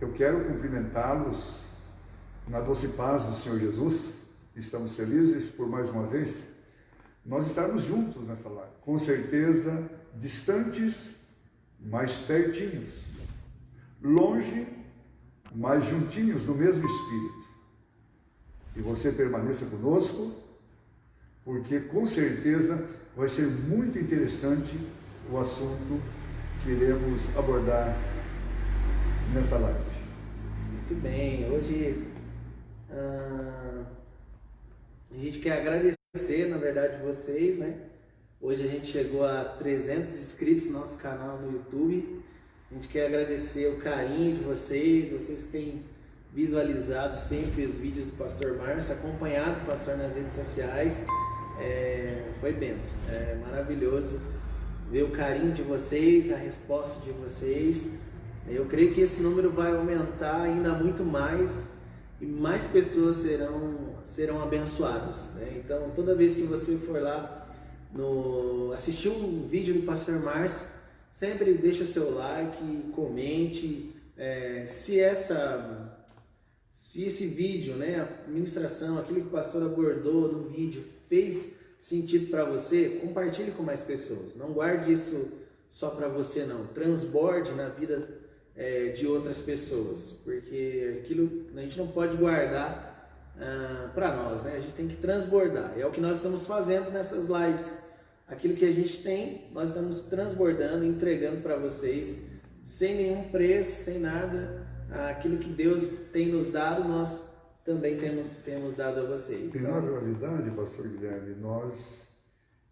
Eu quero cumprimentá-los na doce paz do Senhor Jesus. Estamos felizes por mais uma vez nós estarmos juntos nessa live. Com certeza, distantes, mas pertinhos. Longe, mas juntinhos no mesmo Espírito. E você permaneça conosco, porque com certeza vai ser muito interessante o assunto que iremos abordar nesta live. Muito bem, hoje a gente quer agradecer, na verdade, vocês, né? Hoje a gente chegou a 300 inscritos no nosso canal no YouTube. A gente quer agradecer o carinho de vocês que têm visualizado sempre os vídeos do Pastor Márcio, acompanhado o Pastor nas redes sociais. Foi bênção, é maravilhoso ver o carinho de vocês, a resposta de vocês. Eu creio que esse número vai aumentar ainda muito mais e mais pessoas serão abençoadas, né? Então, toda vez que você for lá assistir um vídeo do Pastor Márcio, sempre deixa o seu like, comente. Se esse vídeo, né, a ministração, aquilo que o pastor abordou no vídeo fez sentido para você, compartilhe com mais pessoas. Não guarde isso só para você, não. Transborde na vida de outras pessoas, porque aquilo a gente não pode guardar para nós, né? A gente tem que transbordar. É o que nós estamos fazendo nessas lives. Aquilo que a gente tem, nós estamos transbordando, entregando para vocês, sem nenhum preço, sem nada. Aquilo que Deus tem nos dado, nós também temos dado a vocês. Na realidade, pastor Guilherme, nós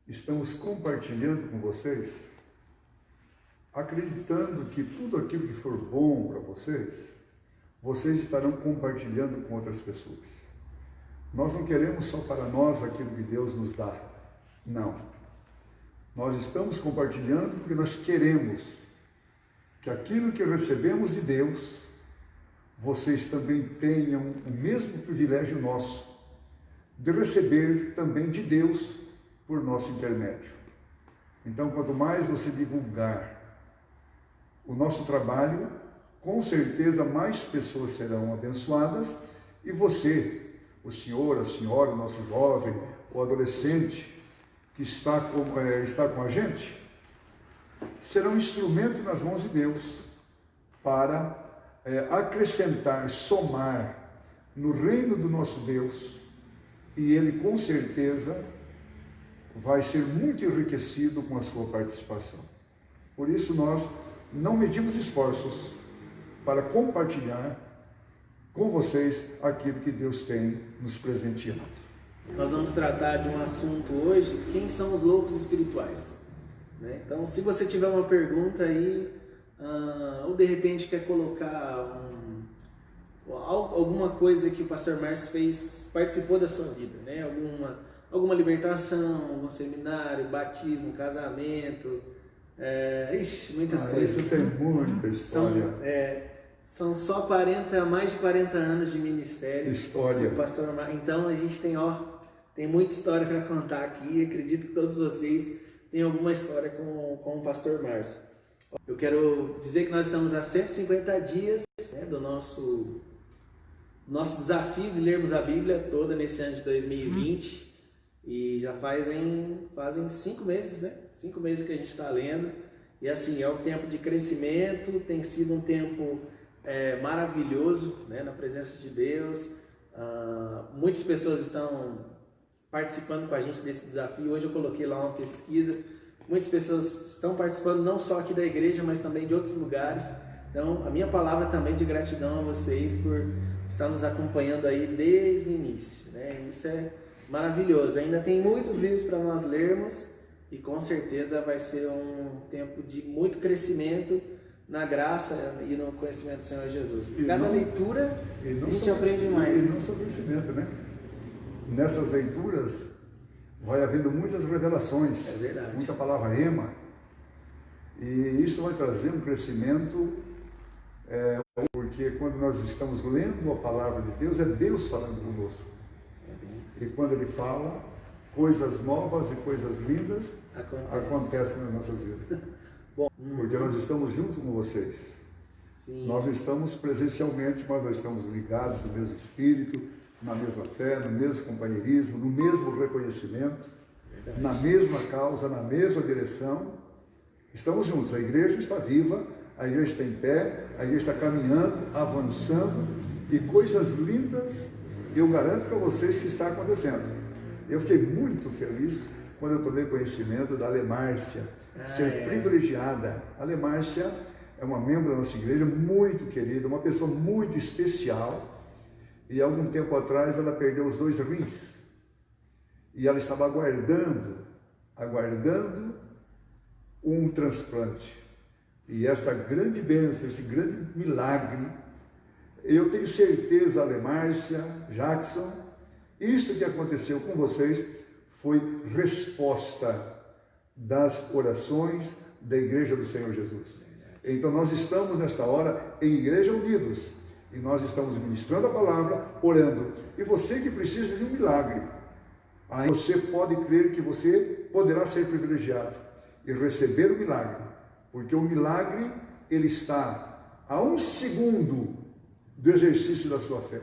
estamos compartilhando com vocês, acreditando que tudo aquilo que for bom para vocês estarão compartilhando com outras pessoas. Nós não queremos só para nós aquilo que Deus nos dá. Não. Nós estamos compartilhando porque nós queremos que aquilo que recebemos de Deus, vocês também tenham o mesmo privilégio nosso de receber também de Deus por nosso intermédio. Então, quanto mais você divulgar o nosso trabalho, com certeza mais pessoas serão abençoadas e você, o senhor, a senhora, o nosso jovem, o adolescente que está com a gente, será um instrumento nas mãos de Deus para acrescentar, somar no reino do nosso Deus, e ele com certeza vai ser muito enriquecido com a sua participação. Por isso nós não medimos esforços para compartilhar com vocês aquilo que Deus tem nos presenteado. Nós vamos tratar de um assunto hoje: quem são os loucos espirituais, né? Então, se você tiver uma pergunta aí, ou de repente quer colocar alguma coisa que o pastor Márcio participou da sua vida, né? Alguma libertação, algum seminário, batismo, casamento, muitas coisas. Isso tem muita história. São só mais de 40 anos de ministério. História. Do pastor Márcio. Então a gente tem muita história para contar aqui. Acredito que todos vocês têm alguma história com o pastor Márcio. Eu quero dizer que nós estamos há 150 dias, né, do nosso desafio de lermos a Bíblia toda nesse ano de 2020. E já fazem 5 meses, né? 5 meses que a gente está lendo. E assim, é um tempo de crescimento, tem sido um tempo maravilhoso, né, na presença de Deus. Muitas pessoas estão participando com a gente desse desafio. Hoje eu coloquei lá uma pesquisa. Muitas pessoas estão participando não só aqui da igreja, mas também de outros lugares. Então, a minha palavra também de gratidão a vocês por estar nos acompanhando aí desde o início, né? Isso é maravilhoso. Ainda tem muitos livros para nós lermos e com certeza vai ser um tempo de muito crescimento na graça e no conhecimento do Senhor Jesus. Cada leitura a gente aprende mais. E não só conhecimento, né? Nessas leituras vai havendo muitas revelações. É verdade. Muita palavra rema. E isso vai trazer um crescimento, porque quando nós estamos lendo a palavra de Deus, é Deus falando conosco. E quando Ele fala, coisas novas e coisas lindas acontecem nas nossas vidas. Bom, porque nós estamos junto com vocês. Sim. Nós não estamos presencialmente, mas nós estamos ligados no mesmo espírito, na mesma fé, no mesmo companheirismo, no mesmo reconhecimento, na mesma causa, na mesma direção. Estamos juntos, a igreja está viva, a igreja está em pé, a igreja está caminhando, avançando, e coisas lindas eu garanto para vocês que está acontecendo. Eu fiquei muito feliz quando eu tomei conhecimento da Alemárcia, ser privilegiada. A Alemárcia é uma membro da nossa igreja, muito querida, uma pessoa muito especial, e algum tempo atrás ela perdeu os 2 rins, e ela estava aguardando um transplante. E esta grande bênção, esse grande milagre, eu tenho certeza, Alemárcia, Jackson, isso que aconteceu com vocês foi resposta das orações da Igreja do Senhor Jesus. Então nós estamos nesta hora em igreja unidos, e nós estamos ministrando a palavra, orando. E você que precisa de um milagre, aí você pode crer que você poderá ser privilegiado e receber o milagre, porque o milagre, ele está a 1 segundo do exercício da sua fé.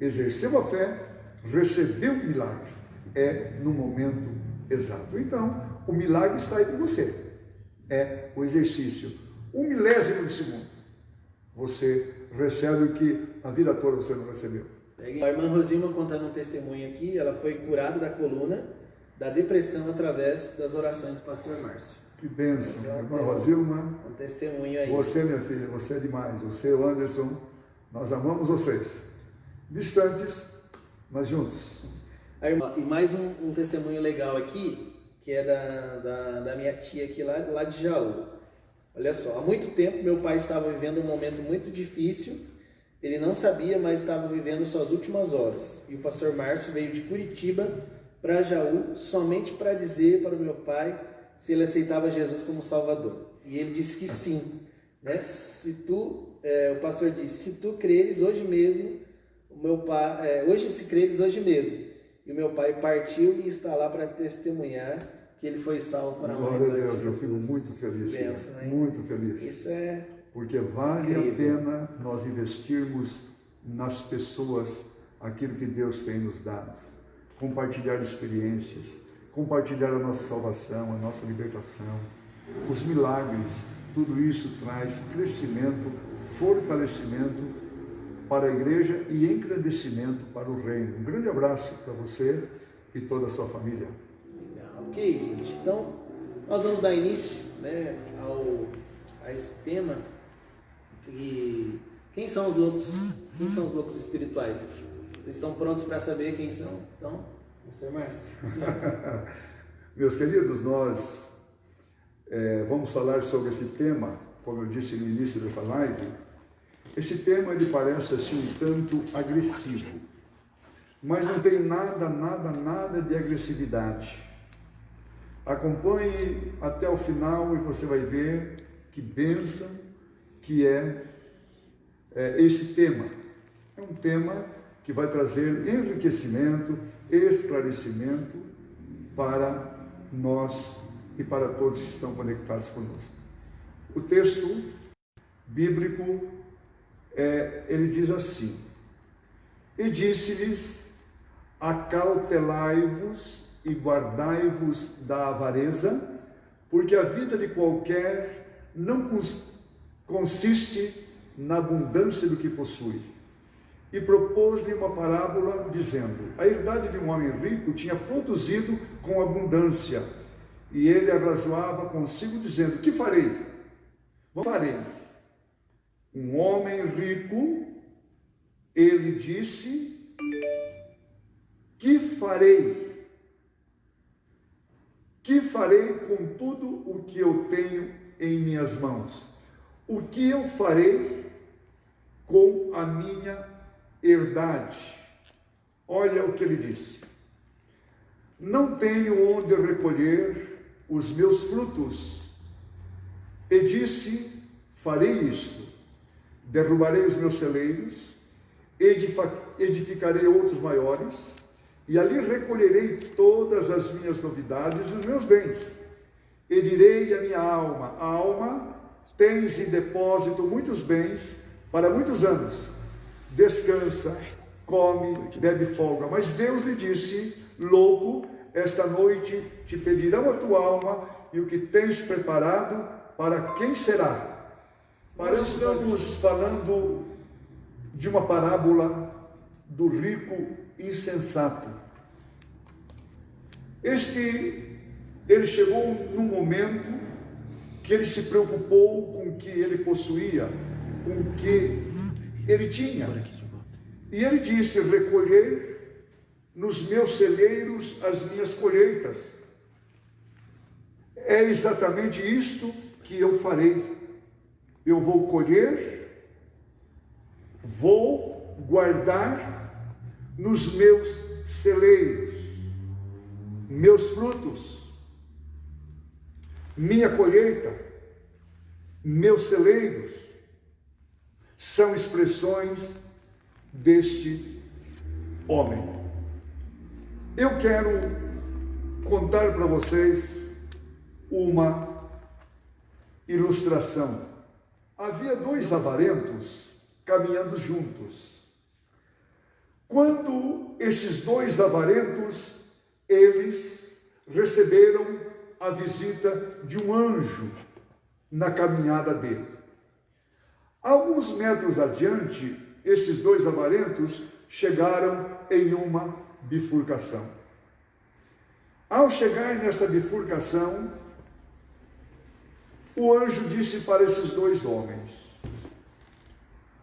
Exerceu a fé, recebeu o milagre, é no momento exato. Então, o milagre está aí com você, é o exercício. 1 milésimo de segundo, você recebe o que a vida toda você não recebeu. A irmã Rosilma contando um testemunho aqui, ela foi curada da coluna, da depressão, através das orações do pastor Márcio. Que bênção, irmã Rosilma. Um testemunho aí. Você, minha filha, você é demais. Você, o Anderson, nós amamos vocês. Distantes, mas juntos. E mais um testemunho legal aqui, que é da minha tia aqui lá de Jaú. Olha só, há muito tempo meu pai estava vivendo um momento muito difícil. Ele não sabia, mas estava vivendo suas últimas horas. E o pastor Márcio veio de Curitiba para Jaú somente para dizer para o meu pai se ele aceitava Jesus como Salvador. E ele disse que sim. Né? O pastor disse, se tu creres hoje mesmo, o meu pai, se creres hoje mesmo. E o meu pai partiu e está lá para testemunhar que ele foi salvo para a glória a Deus, eu fico muito feliz. Benção, muito feliz. Isso é porque vale incrível. A pena nós investirmos nas pessoas aquilo que Deus tem nos dado. Compartilhar experiências, compartilhar a nossa salvação, a nossa libertação, os milagres, tudo isso traz crescimento, fortalecimento para a igreja e engrandecimento para o reino. Um grande abraço para você e toda a sua família. Ok, gente. Então, nós vamos dar início, né, a esse tema. Quem são os loucos? Quem são os loucos espirituais? Vocês estão prontos para saber quem são? Então, Pastor Márcio. Meus queridos, nós vamos falar sobre esse tema, como eu disse no início dessa live. Esse tema ele parece assim um tanto agressivo, mas não tem nada de agressividade. Acompanhe até o final e você vai ver que bênção que é esse tema. É um tema que vai trazer enriquecimento, esclarecimento para nós e para todos que estão conectados conosco. O texto bíblico, ele diz assim: e disse-lhes, acautelai-vos e guardai-vos da avareza, porque a vida de qualquer não consiste na abundância do que possui. E propôs-lhe uma parábola, dizendo: a herdade de um homem rico tinha produzido com abundância, e ele arrazoava consigo, dizendo: que farei? Farei. Um homem rico, ele disse: que farei? Que farei com tudo o que eu tenho em minhas mãos? O que eu farei com a minha herdade? Olha o que ele disse: não tenho onde recolher os meus frutos. E disse: farei isto, derrubarei os meus celeiros, edificarei outros maiores, e ali recolherei todas as minhas novidades e os meus bens. E direi à minha alma: alma, tens em depósito muitos bens para muitos anos. Descansa, come, bebe folga. Mas Deus lhe disse: louco, esta noite te pedirão a tua alma, e o que tens preparado, para quem será? Nós estamos falando de uma parábola do rico insensato. Ele chegou num momento que ele se preocupou com o que ele possuía, com o que ele tinha. E ele disse: recolher nos meus celeiros as minhas colheitas. É exatamente isto que eu farei. Eu vou colher, vou guardar nos meus celeiros meus frutos, minha colheita, meus celeiros, são expressões deste homem. Eu quero contar para vocês uma ilustração. Havia dois avarentos caminhando juntos. Quando esses dois avarentos, eles receberam a visita de um anjo na caminhada dele. Alguns metros adiante, esses dois avarentos chegaram em uma bifurcação. Ao chegar nessa bifurcação, o anjo disse para esses dois homens: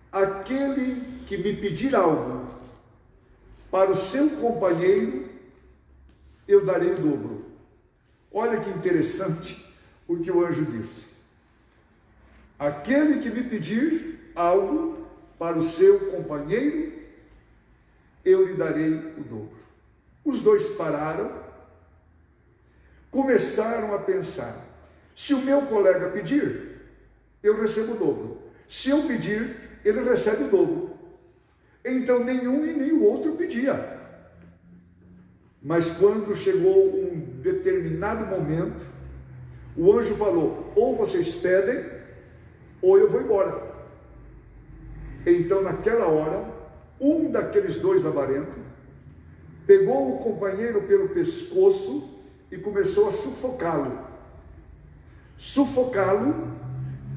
aquele que me pedir algo para o seu companheiro, eu darei o dobro. Olha que interessante o que o anjo disse. Aquele que me pedir algo para o seu companheiro, eu lhe darei o dobro. Os dois pararam, começaram a pensar: se o meu colega pedir, eu recebo o dobro. Se eu pedir, ele recebe o dobro. Então nenhum e nem o outro pedia. Mas quando chegou um determinado momento, o anjo falou: ou vocês pedem, ou eu vou embora. Então naquela hora, um daqueles dois avarentos pegou o companheiro pelo pescoço e começou a sufocá-lo.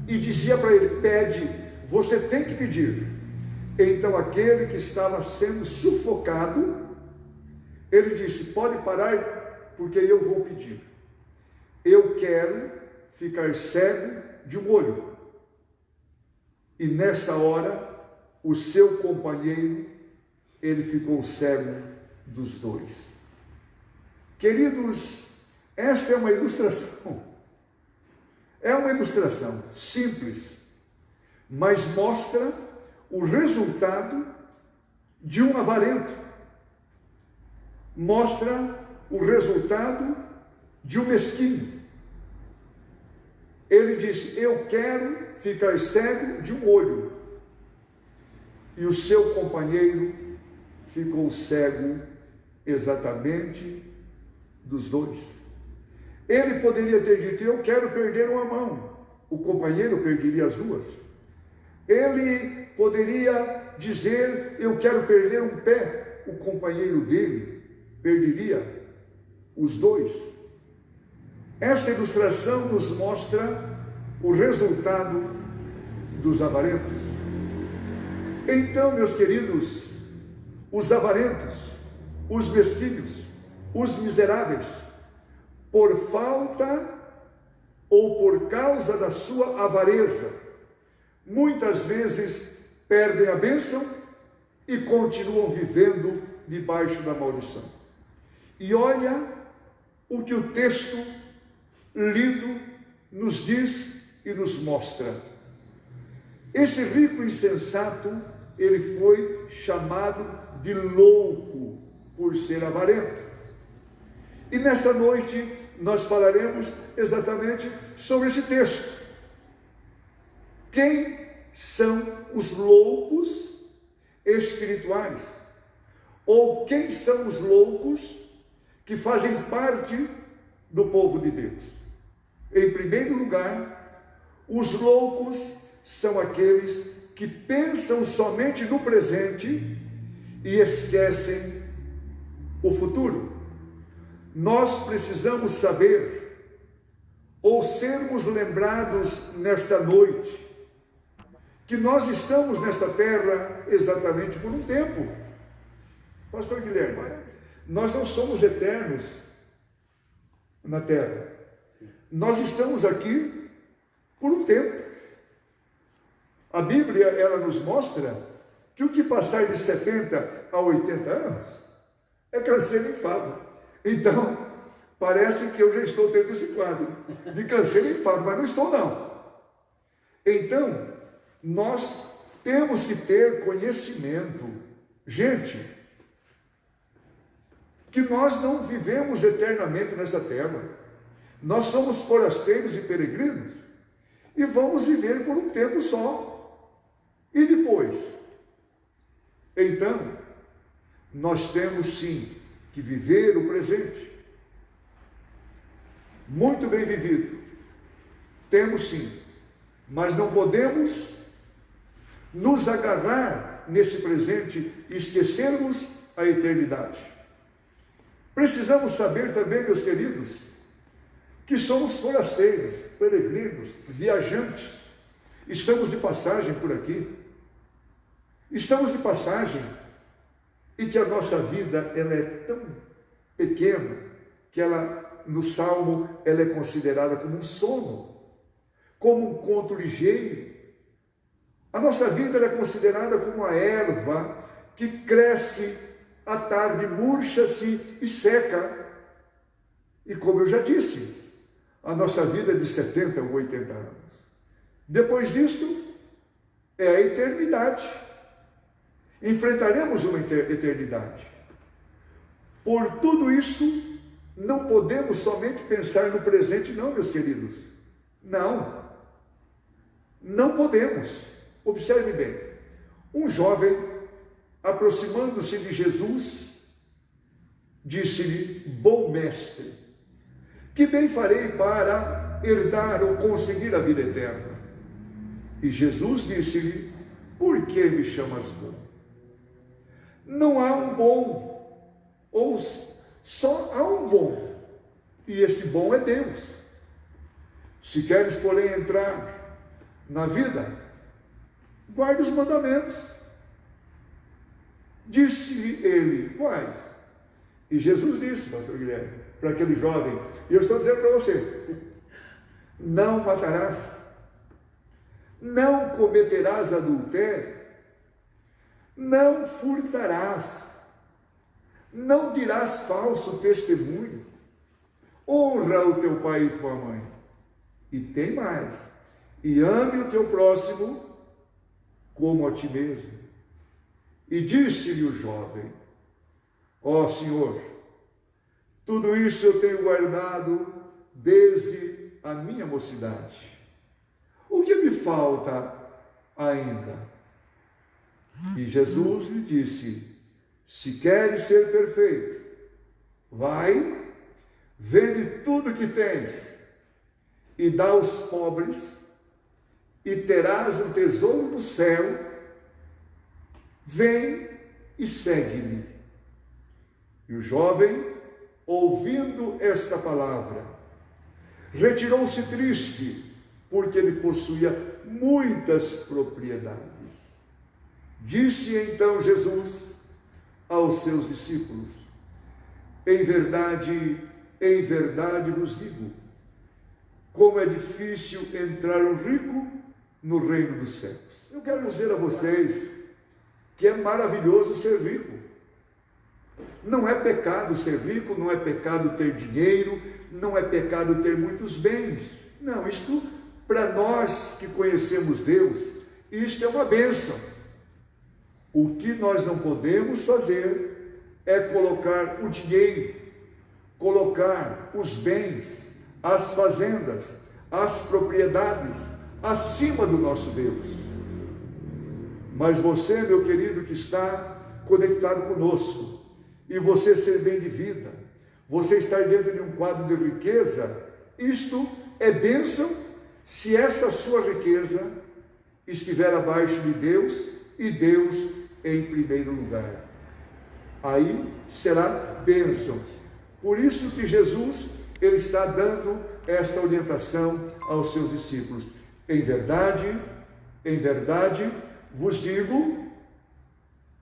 E dizia para ele: pede, você tem que pedir. Então aquele que estava sendo sufocado, ele disse: pode parar, porque eu vou pedir. Eu quero ficar cego de um olho. E nessa hora, o seu companheiro, ele ficou cego dos dois. Queridos, esta é uma ilustração. É uma ilustração simples, mas mostra o resultado de um avarento. Mostra o resultado de um mesquinho. Ele disse: eu quero ficar cego de um olho. E o seu companheiro ficou cego exatamente dos dois. Ele poderia ter dito: eu quero perder uma mão. O companheiro perderia as duas. Ele poderia dizer: eu quero perder um pé. O companheiro dele perderia os dois. Esta ilustração nos mostra o resultado dos avarentos. Então, meus queridos, os avarentos, os mesquinhos, os miseráveis, por falta ou por causa da sua avareza, muitas vezes perdem a bênção e continuam vivendo debaixo da maldição. E olha o que o texto lido nos diz e nos mostra. Esse rico insensato, ele foi chamado de louco por ser avarento. E nesta noite nós falaremos exatamente sobre esse texto. Quem são os loucos espirituais? Ou quem são os loucos que fazem parte do povo de Deus? Em primeiro lugar, Os loucos são aqueles que pensam somente no presente e esquecem o futuro. Nós precisamos saber, ou sermos lembrados nesta noite, que nós estamos nesta terra exatamente por um tempo. Pastor Guilherme, nós não somos eternos na terra. Nós estamos aqui por um tempo. A Bíblia, ela nos mostra que o que passar de 70 a 80 anos é canseiro e enfado. Então, parece que eu já estou tendo esse quadro de canseiro e enfado, mas não estou não. Então, nós temos que ter conhecimento, gente, que nós não vivemos eternamente nessa terra. Nós somos forasteiros e peregrinos e vamos viver por um tempo só. E depois? Então, nós temos sim que viver o presente. Muito bem vivido. Temos sim, mas não podemos nos agarrar nesse presente e esquecermos a eternidade. Precisamos saber também, meus queridos, que somos forasteiros, peregrinos, viajantes. Estamos de passagem por aqui. Estamos de passagem e que a nossa vida ela é tão pequena que ela, no Salmo, ela é considerada como um sono, como um conto ligeiro. A nossa vida ela é considerada como uma erva que cresce, à tarde murcha-se e seca. E como eu já disse, a nossa vida é de 70 ou 80 anos. Depois disto, é a eternidade. Enfrentaremos uma eternidade. Por tudo isso, não podemos somente pensar no presente, não, meus queridos. Não. Não podemos. Observe bem. Um jovem, aproximando-se de Jesus, disse-lhe: bom mestre, que bem farei para herdar ou conseguir a vida eterna? E Jesus disse-lhe: por que me chamas bom? Não há um bom, ou só há um bom, e este bom é Deus. Se queres, porém, entrar na vida, guarda os mandamentos. Disse-lhe ele: quais? E Jesus disse, pastor Guilherme, para aquele jovem, e eu estou dizendo para você: não matarás, não cometerás adultério, não furtarás, não dirás falso testemunho, honra o teu pai e tua mãe. E tem mais: e ame o teu próximo como a ti mesmo. E disse-lhe o jovem: ó Senhor, tudo isso eu tenho guardado desde a minha mocidade. O que me falta ainda? E Jesus lhe disse: se queres ser perfeito, vai, vende tudo que tens e dá aos pobres, e terás um tesouro no céu. Vem e segue-me. E o jovem, ouvindo esta palavra, retirou-se triste, porque ele possuía muitas propriedades. Disse então Jesus aos seus discípulos: em verdade vos digo, como é difícil entrar um rico no reino dos céus. Eu quero dizer a vocês que é maravilhoso ser rico. Não é pecado ser rico, não é pecado ter dinheiro, não é pecado ter muitos bens. Não, isto, para nós que conhecemos Deus, isto é uma bênção. O que nós não podemos fazer é colocar o dinheiro, colocar os bens, as fazendas, as propriedades acima do nosso Deus. Mas você, meu querido, que está conectado conosco, e você ser bem de vida, você estar dentro de um quadro de riqueza, isto é bênção se esta sua riqueza estiver abaixo de Deus e Deus em primeiro lugar. Aí será bênção. Por isso que Jesus, ele está dando esta orientação aos seus discípulos. Em verdade, vos digo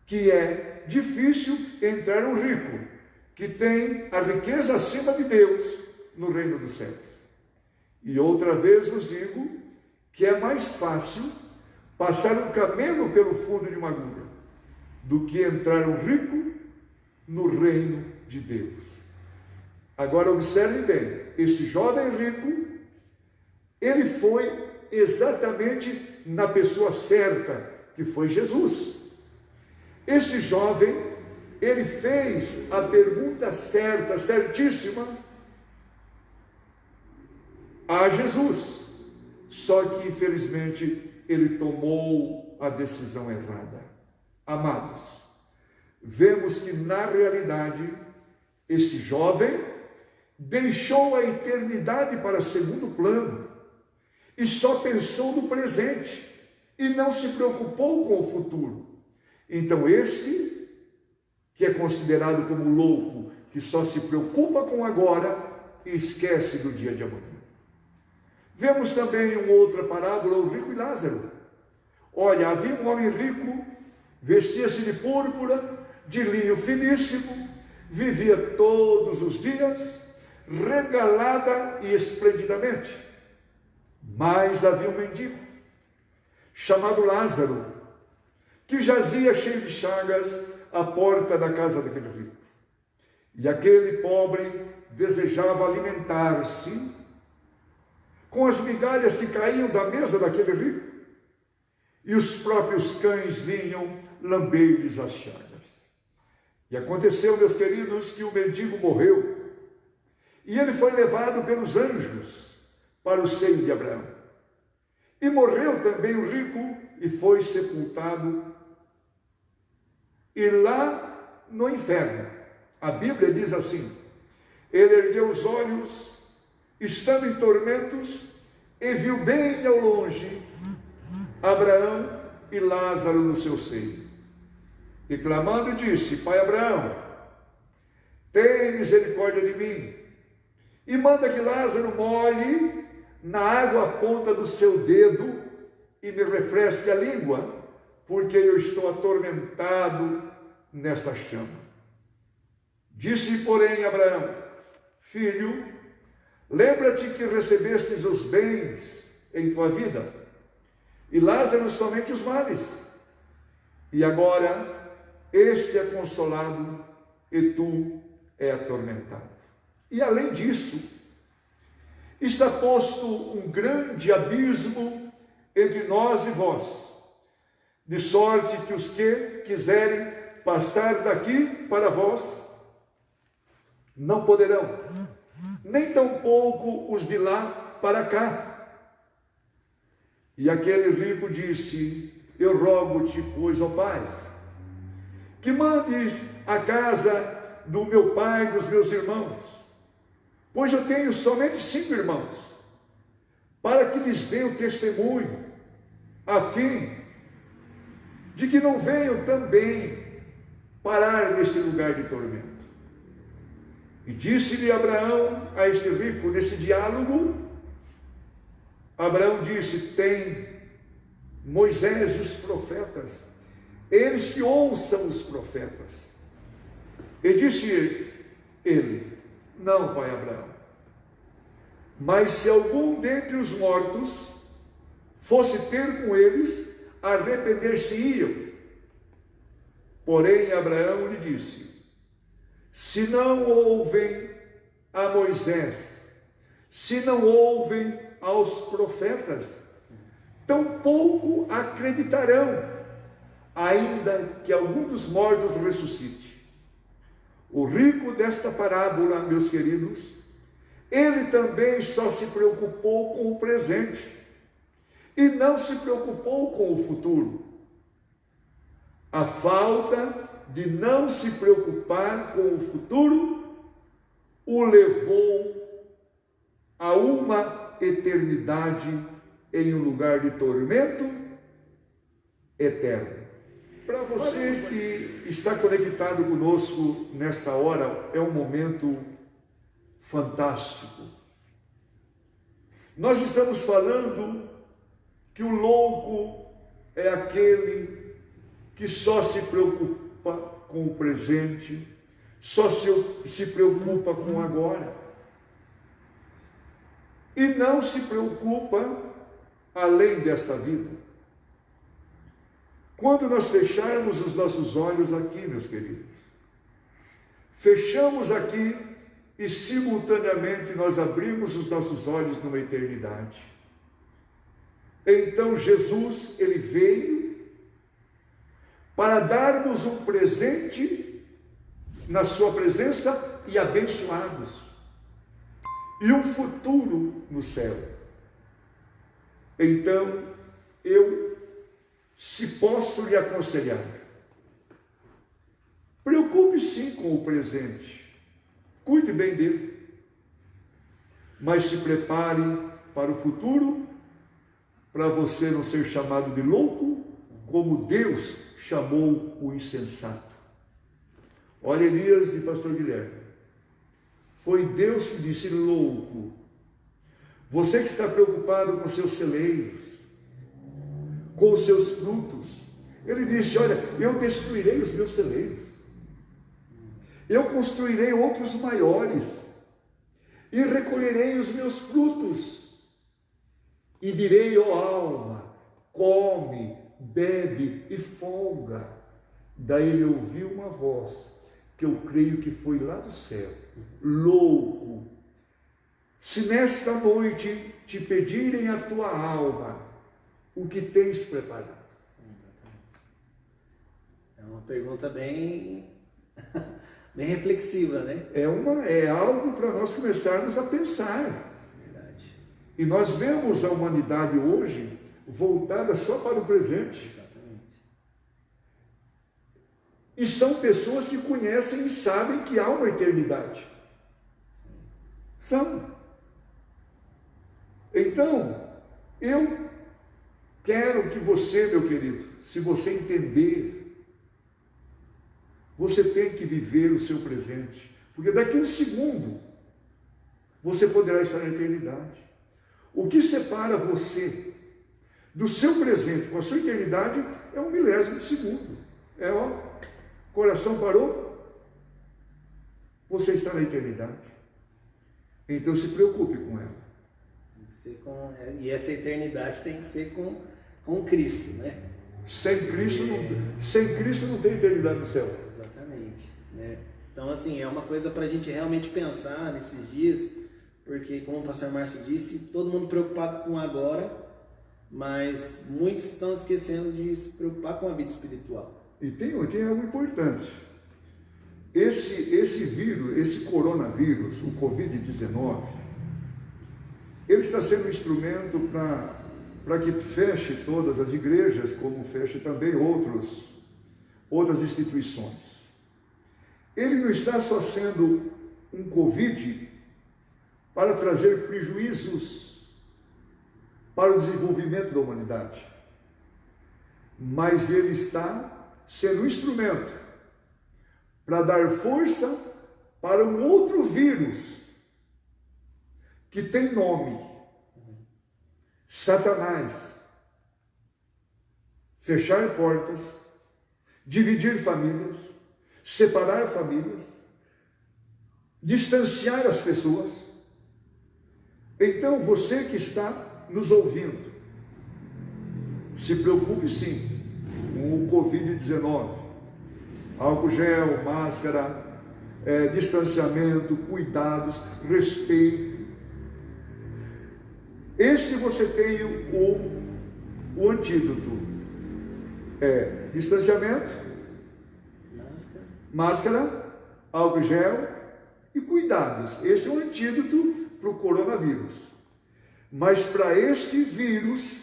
que é difícil entrar um rico que tem a riqueza acima de Deus no reino dos céus. E outra vez vos digo que é mais fácil passar um camelo pelo fundo de uma agulha do que entrar um rico no reino de Deus. Agora observe bem, este jovem rico, ele foi exatamente na pessoa certa, que foi Jesus. Esse jovem, ele fez a pergunta certa, certíssima, a Jesus. Só que, infelizmente, ele tomou a decisão errada. Amados, vemos que, na realidade, esse jovem deixou a eternidade para segundo plano e só pensou no presente e não se preocupou com o futuro. Então, este, que é considerado como louco, que só se preocupa com agora e esquece do dia de amanhã. Vemos também uma outra parábola, o rico e Lázaro. Olha, havia um homem rico, vestia-se de púrpura, de linho finíssimo, vivia todos os dias, regalada e esplendidamente. Mas havia um mendigo, chamado Lázaro, que jazia cheio de chagas à porta da casa daquele rico. E aquele pobre desejava alimentar-se com as migalhas que caíam da mesa daquele rico, e os próprios cães vinham lamber-lhes as chagas. E aconteceu, meus queridos, que o mendigo morreu, e ele foi levado pelos anjos para o seio de Abraão. E morreu também o rico e foi sepultado. E lá no inferno, a Bíblia diz assim: ele ergueu os olhos, estando em tormentos, e viu bem ao longe Abraão e Lázaro no seu seio. E clamando disse: Pai Abraão, tem misericórdia de mim, e manda que Lázaro molhe na água a ponta do seu dedo e me refresque a língua, porque eu estou atormentado nesta chama. Disse, porém, Abraão: Filho, lembra-te que recebestes os bens em tua vida, e Lázaro somente os males. E agora este é consolado e tu é atormentado. E além disso, está posto um grande abismo entre nós e vós, de sorte que os que quiserem passar daqui para vós não poderão, nem tampouco os de lá para cá. E aquele rico disse: eu rogo-te, pois, ó Pai, que mandes a casa do meu pai e dos meus irmãos, pois eu tenho somente 5 irmãos, para que lhes dê o testemunho, a fim de que não venham também parar neste lugar de tormento. E disse-lhe Abraão a este rico, nesse diálogo, Abraão disse: tem Moisés e os profetas, eles que ouçam os profetas. E disse ele: não, pai Abraão, mas se algum dentre os mortos fosse ter com eles, arrepender-se-iam. Porém Abraão lhe disse: se não ouvem a Moisés, se não ouvem aos profetas, tampouco acreditarão, ainda que algum dos mortos ressuscite. O rico desta parábola, meus queridos, ele também só se preocupou com o presente e não se preocupou com o futuro. A falta de não se preocupar com o futuro o levou a uma eternidade em um lugar de tormento eterno. Para você que está conectado conosco nesta hora, é um momento fantástico. Nós estamos falando que o louco é aquele que só se preocupa com o presente, só se preocupa com o agora, e não se preocupa além desta vida. Quando nós fecharmos os nossos olhos aqui, meus queridos, fechamos aqui e simultaneamente nós abrimos os nossos olhos numa eternidade. Então Jesus, ele veio para darmos um presente na sua presença e abençoados, e um futuro no céu. Então, se posso lhe aconselhar, preocupe sim com o presente, cuide bem dele, mas se prepare para o futuro, para você não ser chamado de louco, como Deus chamou o insensato. Olha, Elias e pastor Guilherme, foi Deus que disse: louco, você que está preocupado com seus celeiros, com os seus frutos, ele disse: olha, eu destruirei os meus celeiros, eu construirei outros maiores, e recolherei os meus frutos, e direi: ó alma, come, bebe e folga. Daí ele ouviu uma voz, que eu creio que foi lá do céu: louco, se nesta noite te pedirem a tua alma, o que tens preparado? É uma pergunta bem reflexiva, né? É algo para nós começarmos a pensar. Verdade. E nós vemos a humanidade hoje voltada só para o presente. Exatamente. E são pessoas que conhecem e sabem que há uma eternidade. São. Então, eu quero que você, meu querido, se você entender, você tem que viver o seu presente, porque daqui a um segundo você poderá estar na eternidade. O que separa você do seu presente com a sua eternidade é um milésimo de segundo. Coração parou, você está na eternidade. Então se preocupe com ela. Tem que ser e essa eternidade tem que ser com Cristo, né? Sem Cristo não tem eternidade no céu. Exatamente, né? Então, assim, é uma coisa para a gente realmente pensar nesses dias, porque, como o pastor Márcio disse, todo mundo preocupado com agora, mas muitos estão esquecendo de se preocupar com a vida espiritual. E tem algo importante. Esse vírus, esse coronavírus, o Covid-19, ele está sendo um instrumento para que feche todas as igrejas, como feche também outras instituições. Ele não está só sendo um Covid para trazer prejuízos para o desenvolvimento da humanidade, mas ele está sendo um instrumento para dar força para um outro vírus que tem nome: Satanás. Fechar portas, dividir famílias, separar famílias, distanciar as pessoas. Então, você que está nos ouvindo, se preocupe sim com o Covid-19. Álcool gel, máscara, distanciamento, cuidados, respeito. Este você tem o antídoto. Distanciamento, máscara, álcool gel e cuidados. Este é o antídoto para o coronavírus. Mas para este vírus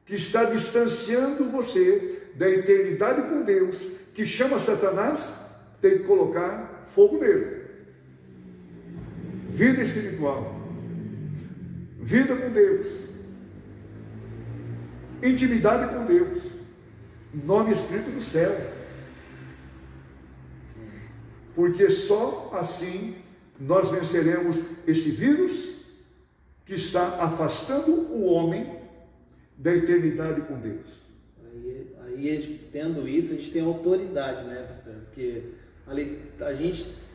que está distanciando você da eternidade com Deus, que chama Satanás, tem que colocar fogo nele. Vida espiritual, vida com Deus, Intimidade com Deus. Nome escrito no céu. Porque só assim nós venceremos este vírus que está afastando o homem da eternidade com Deus. Aí tendo isso, a gente tem autoridade, né, pastor? Porque ali,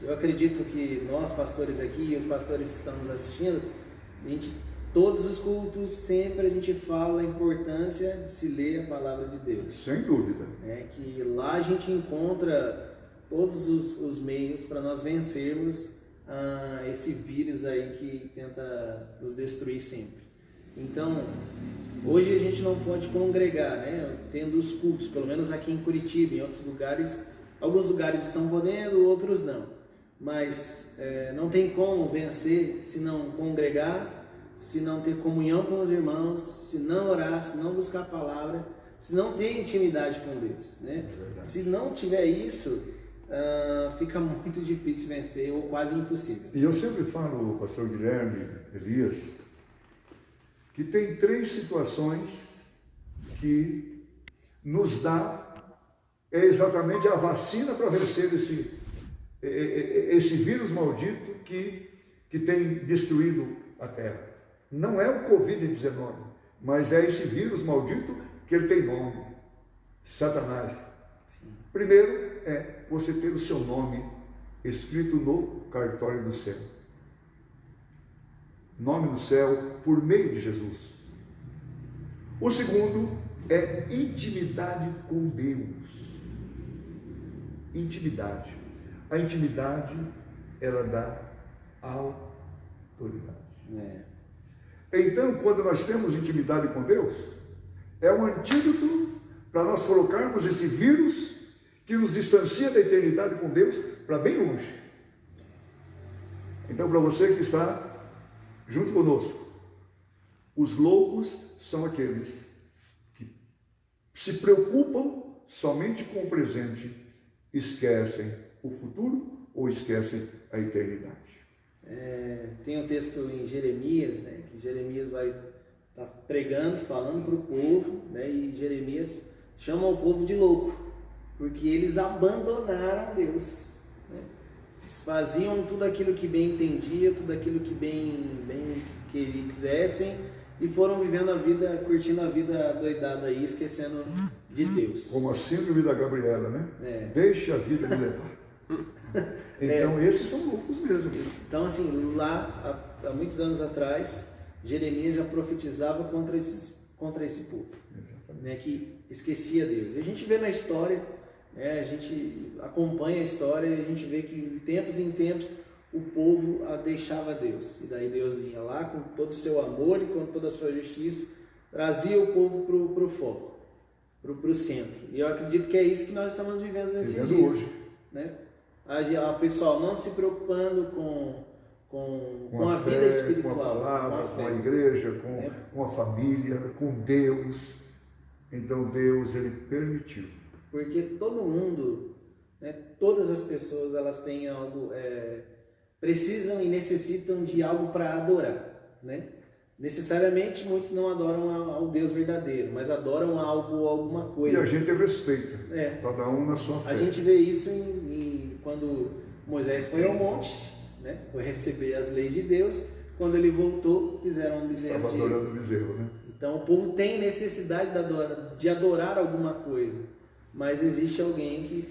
eu acredito que nós, pastores aqui, e os pastores que estão nos assistindo, todos os cultos, sempre a gente fala a importância de se ler a palavra de Deus. Sem dúvida. Que lá a gente encontra todos os meios para nós vencermos esse vírus aí que tenta nos destruir sempre. Então, hoje a gente não pode congregar, né? Tendo os cultos, pelo menos aqui em Curitiba, em outros lugares, alguns lugares estão podendo, outros não. Mas não tem como vencer se não congregar, se não ter comunhão com os irmãos, se não orar, se não buscar a palavra, se não ter intimidade com Deus, né? Se não tiver isso, fica muito difícil vencer ou quase impossível. E eu sempre falo, pastor Guilherme, Elias, que tem 3 situações que nos dá exatamente a vacina para vencer esse vírus maldito que tem destruído a Terra. Não é o Covid-19, mas é esse vírus maldito que ele tem nome, Satanás. Sim. Primeiro é você ter o seu nome escrito no cartório do céu. Nome do céu por meio de Jesus. O segundo é intimidade com Deus. Intimidade. A intimidade, ela dá autoridade. Então, quando nós temos intimidade com Deus, é um antídoto para nós colocarmos esse vírus que nos distancia da eternidade com Deus para bem longe. Então, para você que está junto conosco, os loucos são aqueles que se preocupam somente com o presente, esquecem o futuro ou esquecem a eternidade. Tem um texto em Jeremias, né, que Jeremias vai estar pregando, falando para o povo, né, e Jeremias chama o povo de louco, porque eles abandonaram Deus, né? Eles faziam tudo aquilo que bem entendia, tudo aquilo que bem quisessem, e foram vivendo a vida, curtindo a vida doidada aí, esquecendo de Deus. Como a síndrome da Gabriela, né? Deixa a vida me levar. Então esses são loucos mesmo. Então assim, lá há muitos anos atrás, Jeremias já profetizava contra esse povo, né, que esquecia Deus. E a gente vê na história, né, a gente acompanha a história e a gente vê que de tempos em tempos o povo deixava Deus. E daí Deus ia lá com todo o seu amor e com toda a sua justiça, trazia o povo para o foco, para o centro. E eu acredito que é isso que nós estamos vivendo nesses dias hoje, né? O pessoal não se preocupando com a fé, vida espiritual, com a palavra, com a igreja, com a família, com Deus. Então Deus, ele permitiu. Porque todo mundo, né, todas as pessoas, elas têm algo, precisam e necessitam de algo para adorar, né? Necessariamente muitos não adoram ao Deus verdadeiro, mas adoram alguma coisa. E a gente respeita, cada um na sua fé. A gente vê isso quando Moisés foi ao monte, né, foi receber as leis de Deus. Quando ele voltou, fizeram um bezerro. Estava adorando o bezerro, né? Então o povo tem necessidade de adorar alguma coisa, mas existe alguém que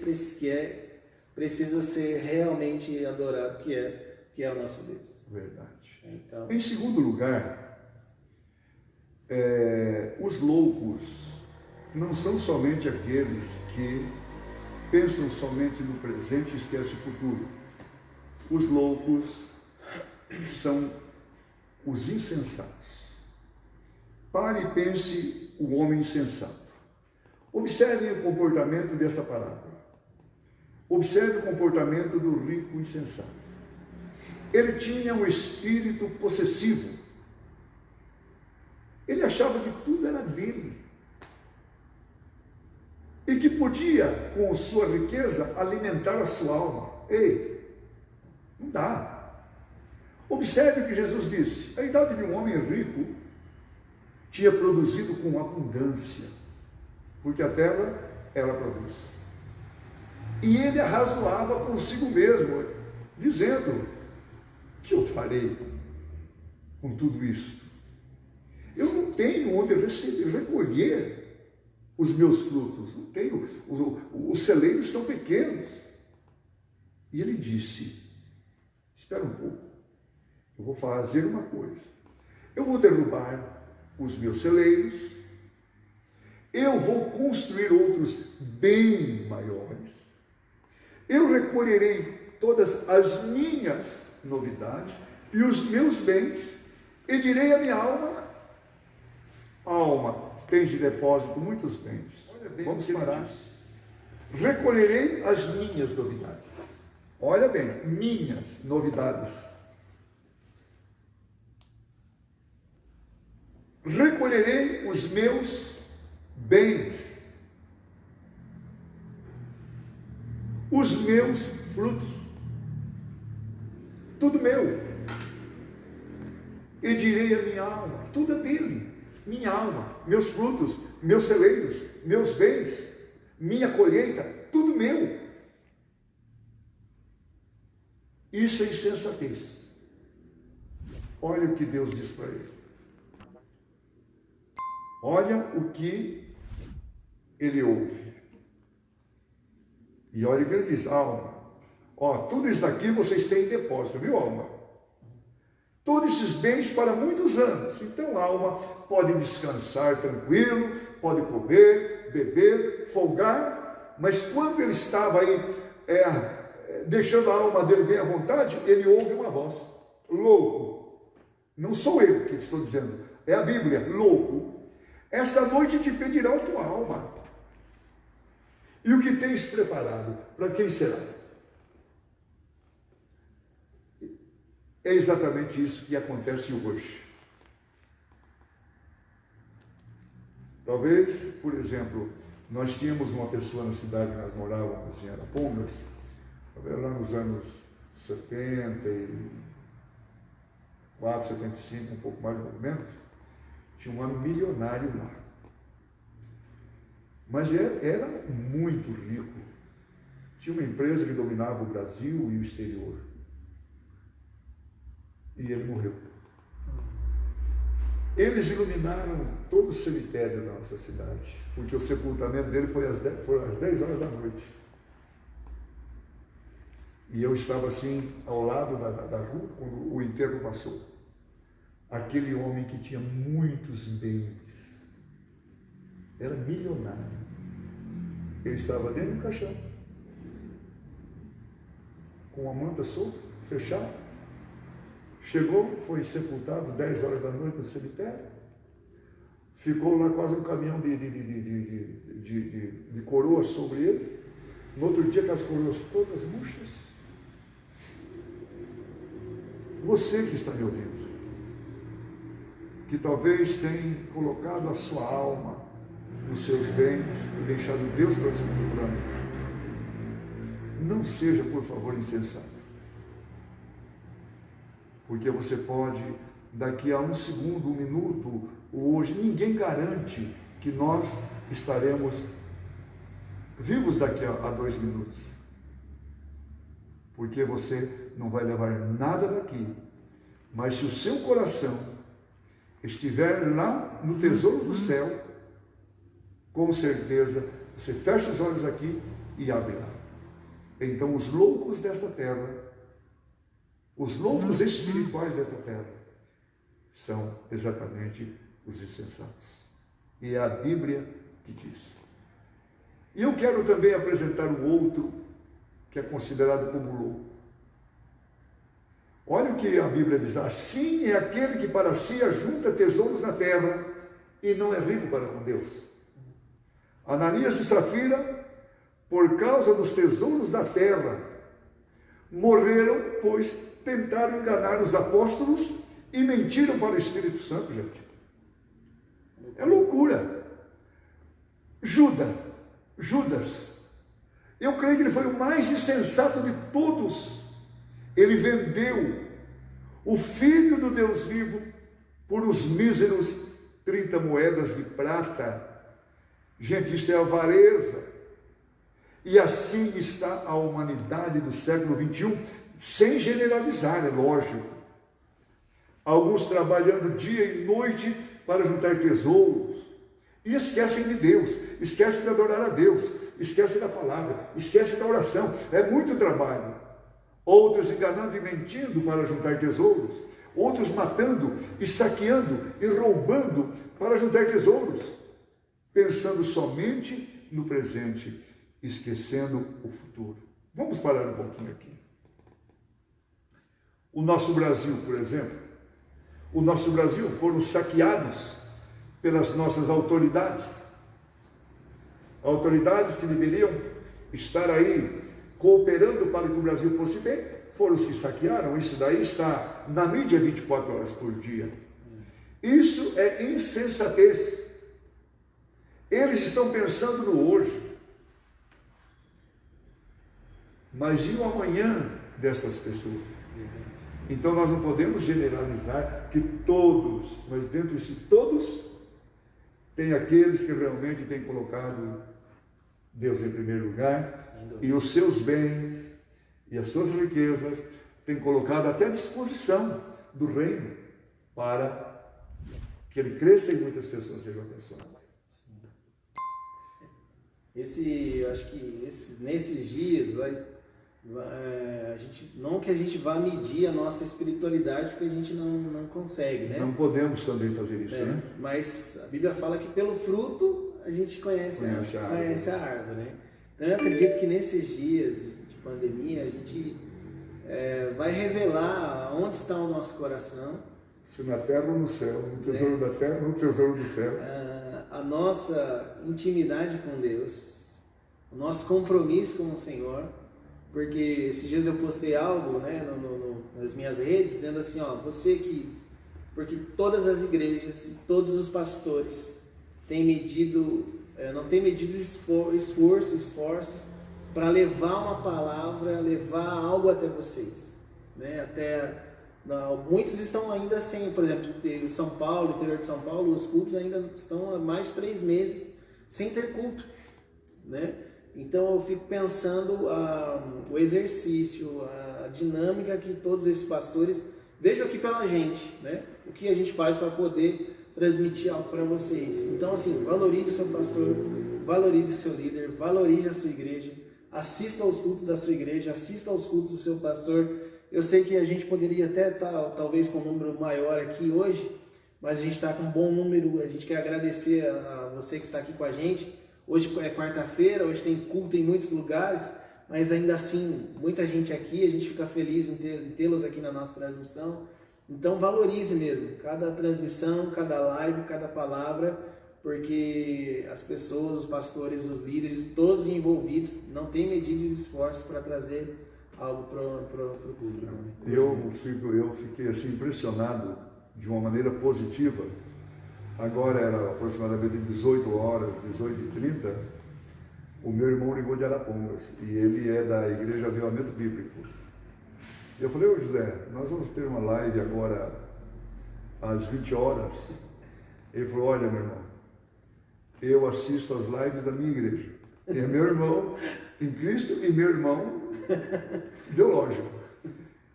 precisa ser realmente adorado, que é o nosso Deus. Verdade. Então, em segundo lugar, os loucos não são somente aqueles que pensam somente no presente e esquecem o futuro. Os loucos são os insensatos. Pare e pense o homem insensato. Observem o comportamento dessa parábola. Observe o comportamento do rico insensato. Ele tinha um espírito possessivo. Ele achava que tudo era dele. E que podia, com sua riqueza, alimentar a sua alma. Ei, não dá. Observe o que Jesus disse. A idade de um homem rico tinha produzido com abundância, porque a terra, ela produz. E ele arrazoava consigo mesmo, dizendo: o que eu farei com tudo isto? Eu não tenho onde recolher os meus frutos, não tenho, os celeiros estão pequenos. E ele disse: espera um pouco, eu vou fazer uma coisa, eu vou derrubar os meus celeiros, eu vou construir outros bem maiores, eu recolherei todas as minhas novidades e os meus bens, e direi à minha alma: alma, tens de depósito muitos bens. Olha bem, vamos parar. Recolherei as minhas novidades. Olha bem, minhas novidades. Recolherei os meus bens, os meus frutos, tudo meu. E direi a minha alma, tudo é dele, minha alma, meus frutos, meus celeiros, meus bens, minha colheita, tudo meu. Isso é insensatez. Olha o que Deus diz para ele. Olha o que ele ouve. E olha o que ele diz: alma, ó, tudo isso daqui vocês têm em depósito, viu, alma? Todos esses bens para muitos anos. Então a alma pode descansar tranquilo, pode comer, beber, folgar, mas quando ele estava aí deixando a alma dele bem à vontade, ele ouve uma voz: louco, não sou eu que estou dizendo, é a Bíblia, louco, esta noite te pedirá a tua alma, e o que tens preparado, para quem será? É exatamente isso que acontece hoje. Talvez, por exemplo, nós tínhamos uma pessoa na cidade, nós morávamos em Arapongas, lá nos anos 74, 75, um pouco mais ou menos, tinha um ano milionário lá. Mas era muito rico. Tinha uma empresa que dominava o Brasil e o exterior. E ele morreu. Eles iluminaram todo o cemitério da nossa cidade, porque o sepultamento dele foi às 10 horas da noite. E eu estava assim, ao lado da rua, quando o enterro passou. Aquele homem que tinha muitos bens, era milionário. Ele estava dentro do caixão, com a manta solta, fechada. Chegou, foi sepultado 10 horas da noite no cemitério. Ficou lá quase um caminhão de coroas sobre ele. No outro dia, com as coroas todas murchas. Você que está me ouvindo, que talvez tenha colocado a sua alma nos seus bens e deixado Deus para segundo plano, não seja, por favor, insensato. Porque você pode, daqui a um segundo, um minuto, ou hoje, ninguém garante que nós estaremos vivos daqui a 2 minutos. Porque você não vai levar nada daqui. Mas se o seu coração estiver lá no tesouro do céu, com certeza, você fecha os olhos aqui e abre lá. Então os loucos desta terra, os loucos espirituais desta terra, são exatamente os insensatos. E é a Bíblia que diz. E eu quero também apresentar um outro que é considerado como louco. Olha o que a Bíblia diz: assim é aquele que para si ajunta tesouros na terra e não é rico para com Deus. Ananias e Safira, por causa dos tesouros da terra, morreram, pois tentaram enganar os apóstolos e mentiram para o Espírito Santo, gente. É loucura. Judas, eu creio que ele foi o mais insensato de todos. Ele vendeu o Filho do Deus vivo por uns míseros 30 moedas de prata. Gente, isso é avareza. E assim está a humanidade do século XXI, sem generalizar, é lógico. Alguns trabalhando dia e noite para juntar tesouros, e esquecem de Deus, esquecem de adorar a Deus, esquecem da palavra, esquecem da oração. É muito trabalho. Outros enganando e mentindo para juntar tesouros, outros matando e saqueando e roubando para juntar tesouros, pensando somente no presente, esquecendo o futuro. Vamos parar um pouquinho aqui. O nosso Brasil, por exemplo, o nosso Brasil foram saqueados pelas nossas autoridades. Autoridades que deveriam estar aí cooperando para que o Brasil fosse bem, foram os que saquearam. Isso daí está na mídia 24 horas por dia. Isso é insensatez. Eles estão pensando no hoje. Mas e o amanhã dessas pessoas? Então nós não podemos generalizar que todos, mas dentro de todos, tem aqueles que realmente têm colocado Deus em primeiro lugar, e os seus bens e as suas riquezas têm colocado até à disposição do reino para que ele cresça e muitas pessoas sejam abençoadas. Eu acho que nesses dias não que a gente vá medir a nossa espiritualidade, porque a gente não consegue, né? Não podemos também fazer isso, né? Mas a Bíblia fala que pelo fruto a gente conhece a árvore, né? Então eu acredito que nesses dias de pandemia a gente vai revelar onde está o nosso coração. Se na terra ou no céu, no tesouro da terra ou no tesouro do céu. A nossa intimidade com Deus, o nosso compromisso com o Senhor. Porque esses dias eu postei algo, né, nas minhas redes, dizendo assim, porque todas as igrejas e todos os pastores têm não têm medido esforços para levar uma palavra, levar algo até vocês, né? Muitos estão ainda sem, por exemplo, em São Paulo, interior de São Paulo, os cultos ainda estão há mais de 3 meses sem ter culto, né? Então eu fico pensando o exercício, a dinâmica que todos esses pastores vejam aqui pela gente, né? O que a gente faz para poder transmitir algo para vocês. Então, assim, valorize o seu pastor, valorize o seu líder, valorize a sua igreja, assista aos cultos da sua igreja, assista aos cultos do seu pastor. Eu sei que a gente poderia até estar, talvez, com um número maior aqui hoje, mas a gente está com um bom número. A gente quer agradecer a você que está aqui com a gente. Hoje é quarta-feira, hoje tem culto em muitos lugares, mas ainda assim, muita gente aqui, a gente fica feliz em tê-los aqui na nossa transmissão. Então valorize mesmo, cada transmissão, cada live, cada palavra, porque as pessoas, os pastores, os líderes, todos envolvidos, não têm medido de esforços para trazer algo para o público. Eu fiquei assim impressionado de uma maneira positiva. Agora era aproximadamente 18 horas, 18h30, o meu irmão ligou de Arapongas, e ele é da Igreja Avivamento Bíblico. Eu falei, ô José, nós vamos ter uma live agora às 20 horas. Ele falou, olha meu irmão, eu assisto as lives da minha igreja. E é meu irmão em Cristo e meu irmão biológico.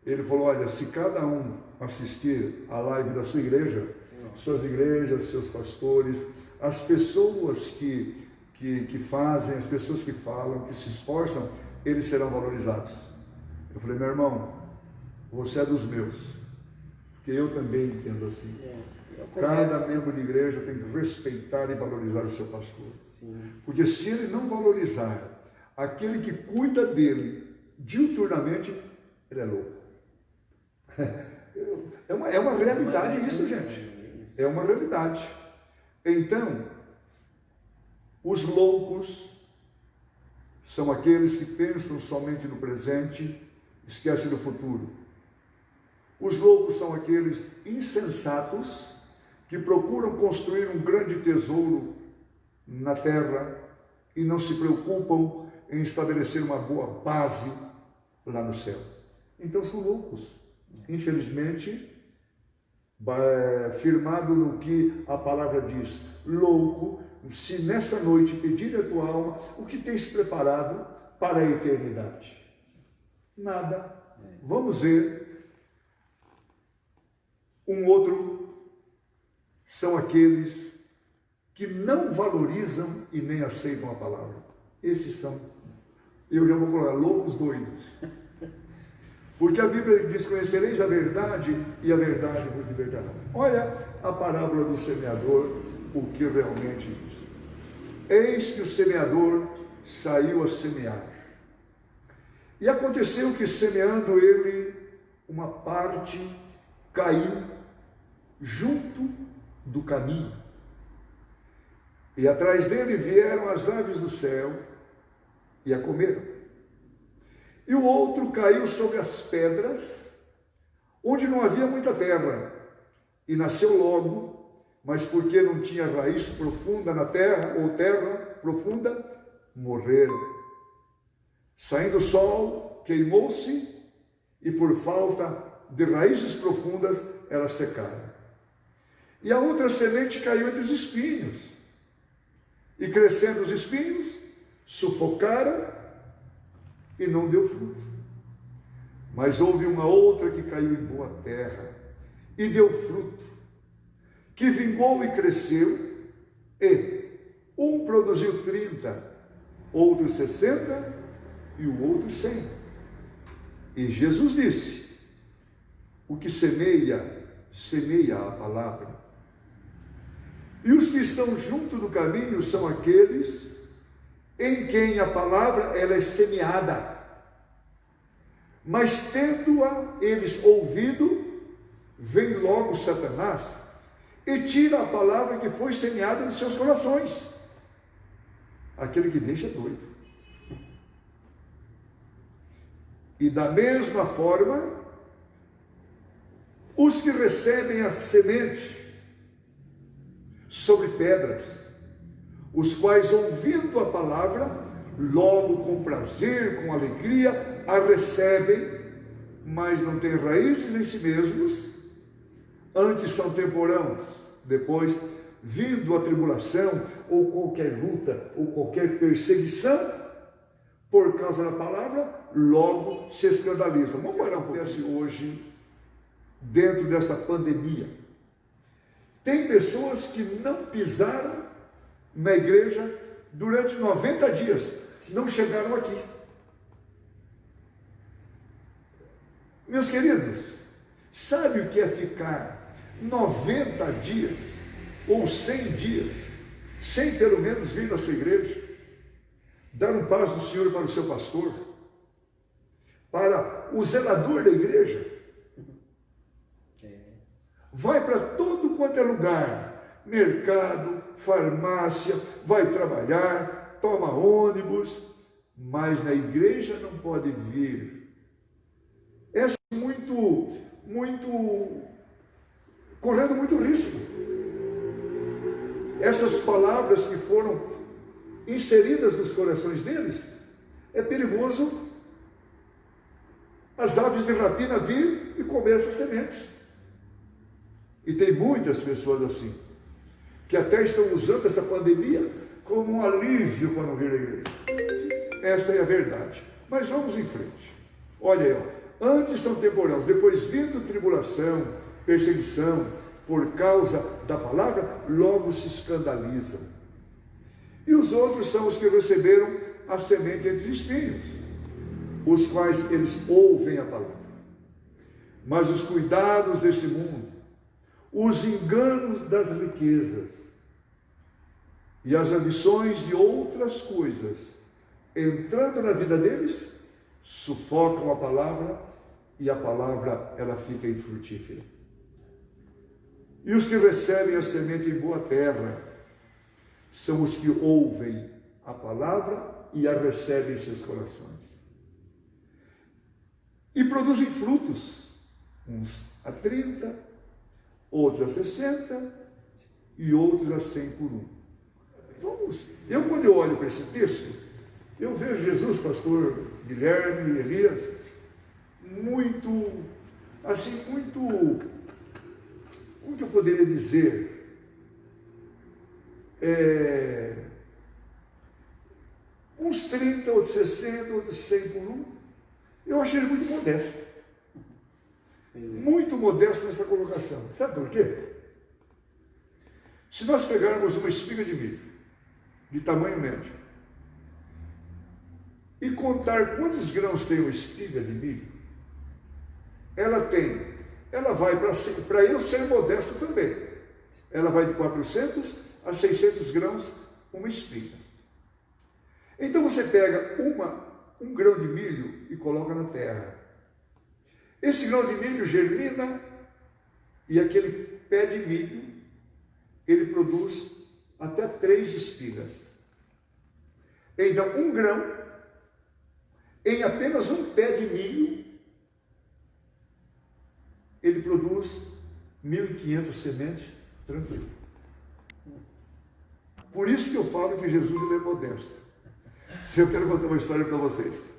Ele falou, olha, se cada um assistir a live da sua igreja, suas igrejas, seus pastores, as pessoas que fazem, as pessoas que falam, que se esforçam, eles serão valorizados. Eu falei, meu irmão, você é dos meus, porque eu também entendo assim. Cada membro de igreja tem que respeitar e valorizar o seu pastor. Sim. Porque se ele não valorizar aquele que cuida dele diuturnamente, ele é louco. É uma realidade isso, gente. É uma realidade. Então, os loucos são aqueles que pensam somente no presente, esquecem do futuro. Os loucos são aqueles insensatos que procuram construir um grande tesouro na terra e não se preocupam em estabelecer uma boa base lá no céu. Então são loucos. Infelizmente, firmado no que a palavra diz, louco, se nesta noite pedir a tua alma, o que tens preparado para a eternidade? Nada. Vamos ver. Um outro são aqueles que não valorizam e nem aceitam a palavra. Esses são, eu já vou colocar, loucos doidos. Porque a Bíblia diz, conhecereis a verdade e a verdade vos libertará. Olha a parábola do semeador, o que realmente diz. Eis que o semeador saiu a semear. E aconteceu que, semeando ele, uma parte caiu junto do caminho. E atrás dele vieram as aves do céu e a comeram. E o outro caiu sobre as pedras, onde não havia muita terra, e nasceu logo, mas porque não tinha raiz profunda na terra, ou terra profunda, morreram. Saindo o sol, queimou-se, e por falta de raízes profundas, elas secaram. E a outra semente caiu entre os espinhos, e crescendo os espinhos, sufocaram, e não deu fruto. Mas houve uma outra que caiu em boa terra, e deu fruto, que vingou e cresceu, e um produziu 30, outro 60, e o outro 100. E Jesus disse, o que semeia, semeia a palavra. E os que estão junto do caminho são aqueles em quem a palavra ela é semeada. Mas tendo-a eles ouvido, vem logo Satanás e tira a palavra que foi semeada nos seus corações. Aquele que deixa doido. E da mesma forma, os que recebem a semente sobre pedras, os quais, ouvindo a palavra, logo com prazer, com alegria, a recebem, mas não têm raízes em si mesmos, antes são temporãos, depois, vindo a tribulação, ou qualquer luta, ou qualquer perseguição, por causa da palavra, logo se escandalizam. Vamos olhar o que acontece hoje, dentro desta pandemia. Tem pessoas que não pisaram na igreja durante 90 dias, não chegaram aqui. Meus queridos, sabe o que é ficar 90 dias ou 100 dias sem pelo menos vir na sua igreja? Dar um passo do Senhor para o seu pastor, para o zelador da igreja. Vai para todo quanto é lugar, mercado, farmácia, vai trabalhar, toma ônibus, mas na igreja não pode vir. É correndo muito risco. Essas palavras que foram inseridas nos corações deles, é perigoso as aves de rapina vir e comer essas sementes. E tem muitas pessoas assim, que até estão usando essa pandemia como um alívio para não vir à igreja. Esta é a verdade. Mas vamos em frente. Olha aí, ó. Antes são temporãos, depois vindo tribulação, perseguição, por causa da palavra, logo se escandalizam. E os outros são os que receberam a semente entre os espinhos, os quais eles ouvem a palavra. Mas os cuidados deste mundo, os enganos das riquezas e as ambições de outras coisas, entrando na vida deles, sufocam a palavra e a palavra ela fica infrutífera. E os que recebem a semente em boa terra são os que ouvem a palavra e a recebem em seus corações. E produzem frutos, uns a 30, outros a 60 e outros a 100 por um. Quando eu olho para esse texto, eu vejo Jesus, pastor Guilherme, Elias, muito como que eu poderia dizer? Uns 30, outros 60, outros 100 por um. Eu achei ele muito modesto. Muito modesto nessa colocação. Sabe por quê? Se nós pegarmos uma espiga de milho, de tamanho médio, e contar quantos grãos tem uma espiga de milho, ela vai, para eu ser modesto também, ela vai de 400 a 600 grãos uma espiga. Então você pega um grão de milho e coloca na terra. Esse grão de milho germina e aquele pé de milho, ele produz até 3 espigas. Então, um grão, em apenas um pé de milho, ele produz 1.500 sementes, tranquilo. Por isso que eu falo que Jesus ele é modesto. Eu quero contar uma história para vocês.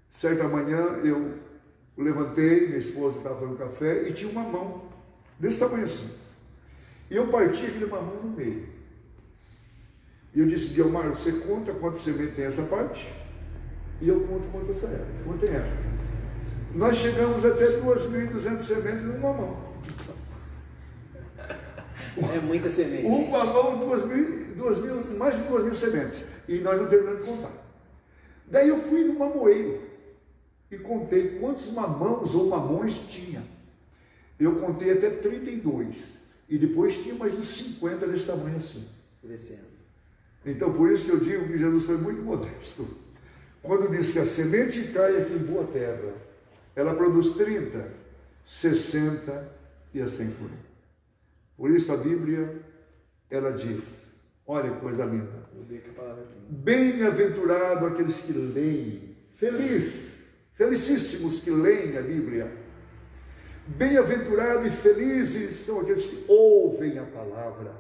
Certa manhã, eu levantei, minha esposa estava fazendo café e tinha uma mão, desse tamanho assim. E eu parti aquele mamão no meio. E eu disse, Guilmar, você conta quantas sementes tem essa parte? E eu conto quantas tem essa. Nós chegamos até 2.200 sementes numa mão. É muita semente. Um mamão, mais de 2.000 sementes. E nós não terminamos de contar. Daí eu fui no mamoeiro e contei quantos mamãos ou mamões tinha. Eu contei até 32. E depois tinha mais uns 50 desse tamanho assim. Crescendo. Então, por isso que eu digo que Jesus foi muito modesto. Quando diz que a semente cai aqui em boa terra, ela produz 30, 60 e a 100 por um. Por isso a Bíblia, ela diz, olha que coisa linda. Bem-aventurado aqueles que leem, felicíssimos que leem a Bíblia. Bem-aventurado e felizes são aqueles que ouvem a palavra.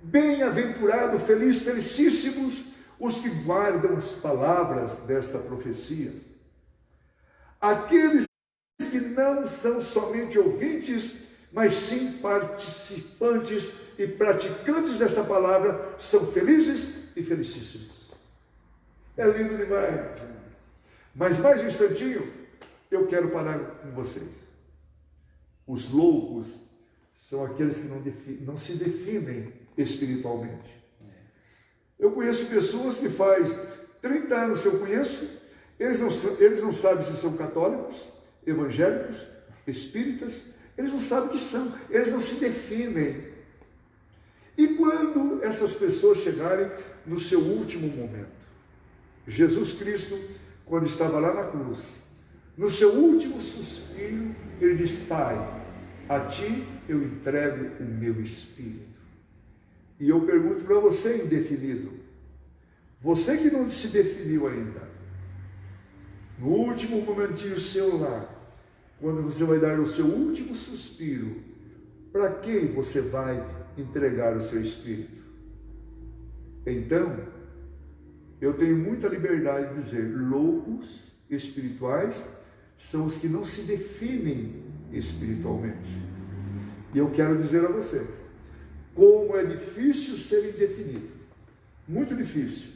Bem-aventurado, felicíssimos os que guardam as palavras desta profecia. Aqueles que não são somente ouvintes, mas sim participantes e praticantes desta palavra, são felizes e felicíssimos. É lindo demais. Mas mais um instantinho, eu quero parar com vocês. Os loucos são aqueles que não se definem espiritualmente. Eu conheço pessoas que faz 30 anos que eu conheço, eles não sabem se são católicos, evangélicos, espíritas, eles não sabem o que são, eles não se definem. E quando essas pessoas chegarem no seu último momento, Jesus Cristo, quando estava lá na cruz, no seu último suspiro, ele diz, Pai, a ti eu entrego o meu espírito. E eu pergunto para você, indefinido, você que não se definiu ainda, no último momentinho seu lá, quando você vai dar o seu último suspiro, para quem você vai entregar o seu espírito? Então, eu tenho muita liberdade de dizer, loucos espirituais são os que não se definem espiritualmente. E eu quero dizer a você, como é difícil ser indefinido, muito difícil.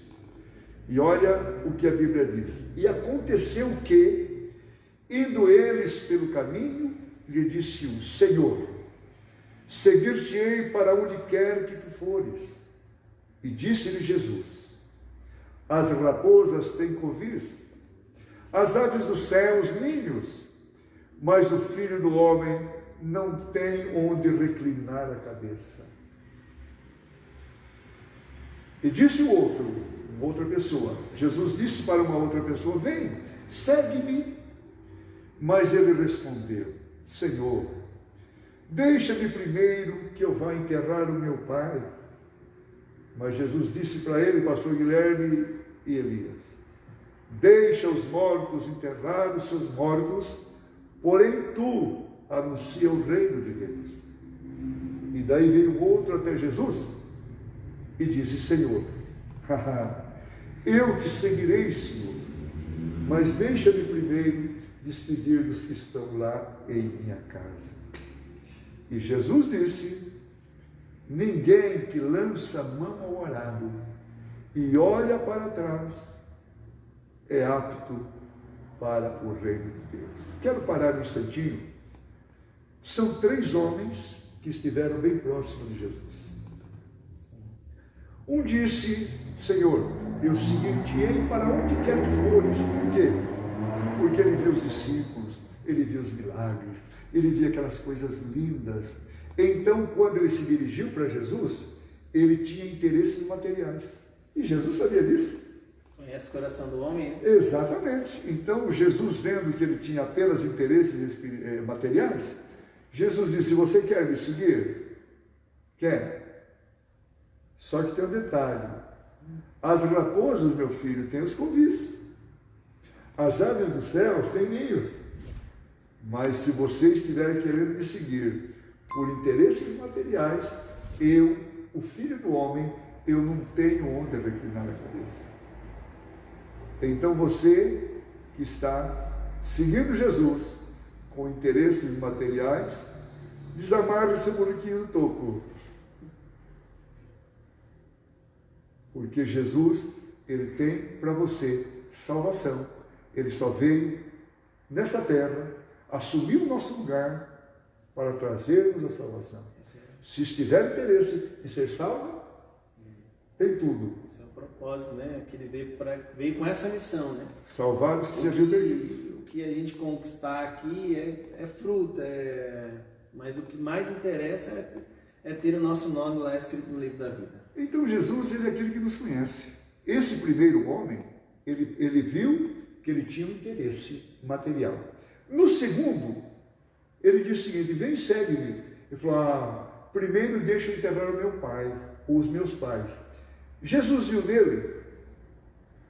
E olha o que a Bíblia diz. E aconteceu que, indo eles pelo caminho, lhe disse um, Senhor, seguir-te-ei para onde quer que tu fores. E disse-lhe Jesus, as raposas têm covis, as aves dos céus ninhos, mas o Filho do Homem não tem onde reclinar a cabeça. E disse o outro, outra pessoa, Jesus disse para uma outra pessoa, vem, segue-me. Mas ele respondeu, Senhor, deixa-me primeiro que eu vá enterrar o meu pai. Mas Jesus disse para ele, pastor Guilherme e Elias, deixa os mortos enterrar os seus mortos, porém tu anuncia o reino de Deus. E daí veio outro até Jesus e disse, Senhor, eu te seguirei, Senhor, mas deixa-me primeiro despedir dos que estão lá em minha casa. E Jesus disse: ninguém que lança a mão ao arado e olha para trás é apto para o reino de Deus. Quero parar um instantinho. São 3 homens que estiveram bem próximos de Jesus. Um disse: Senhor, eu seguir-te-ei para onde quer que fores. Por quê? Porque ele viu os discípulos, ele viu os milagres, ele via aquelas coisas lindas. Então, quando ele se dirigiu para Jesus, ele tinha interesses materiais. E Jesus sabia disso. Conhece o coração do homem, né? Exatamente. Então, Jesus, vendo que ele tinha apenas interesses materiais, Jesus disse: você quer me seguir? Quer. Só que tem um detalhe. As raposas, meu filho, têm os covis. As aves dos céus têm ninhos. Mas se você estiver querendo me seguir por interesses materiais, eu, o Filho do Homem, eu não tenho onde reclinar a cabeça. Então você que está seguindo Jesus com interesses materiais, desamarre esse bonequinho do toco. Porque Jesus, ele tem para você salvação. Ele só veio nesta terra, assumir o nosso lugar para trazermos a salvação. Se estiver interesse em ser salvo, tem tudo. Esse é o propósito, né? Que ele veio com essa missão, né? Salvar os que se haviam perdido. O que a gente conquistar aqui é fruta, mas o que mais interessa é ter o nosso nome lá escrito no livro da vida. Então Jesus, ele é aquele que nos conhece. Esse primeiro homem, ele viu que ele tinha um interesse material. No segundo, ele disse o seguinte: vem e segue-me. Ele falou: primeiro deixa eu enterrar o meu pai, ou os meus pais. Jesus viu nele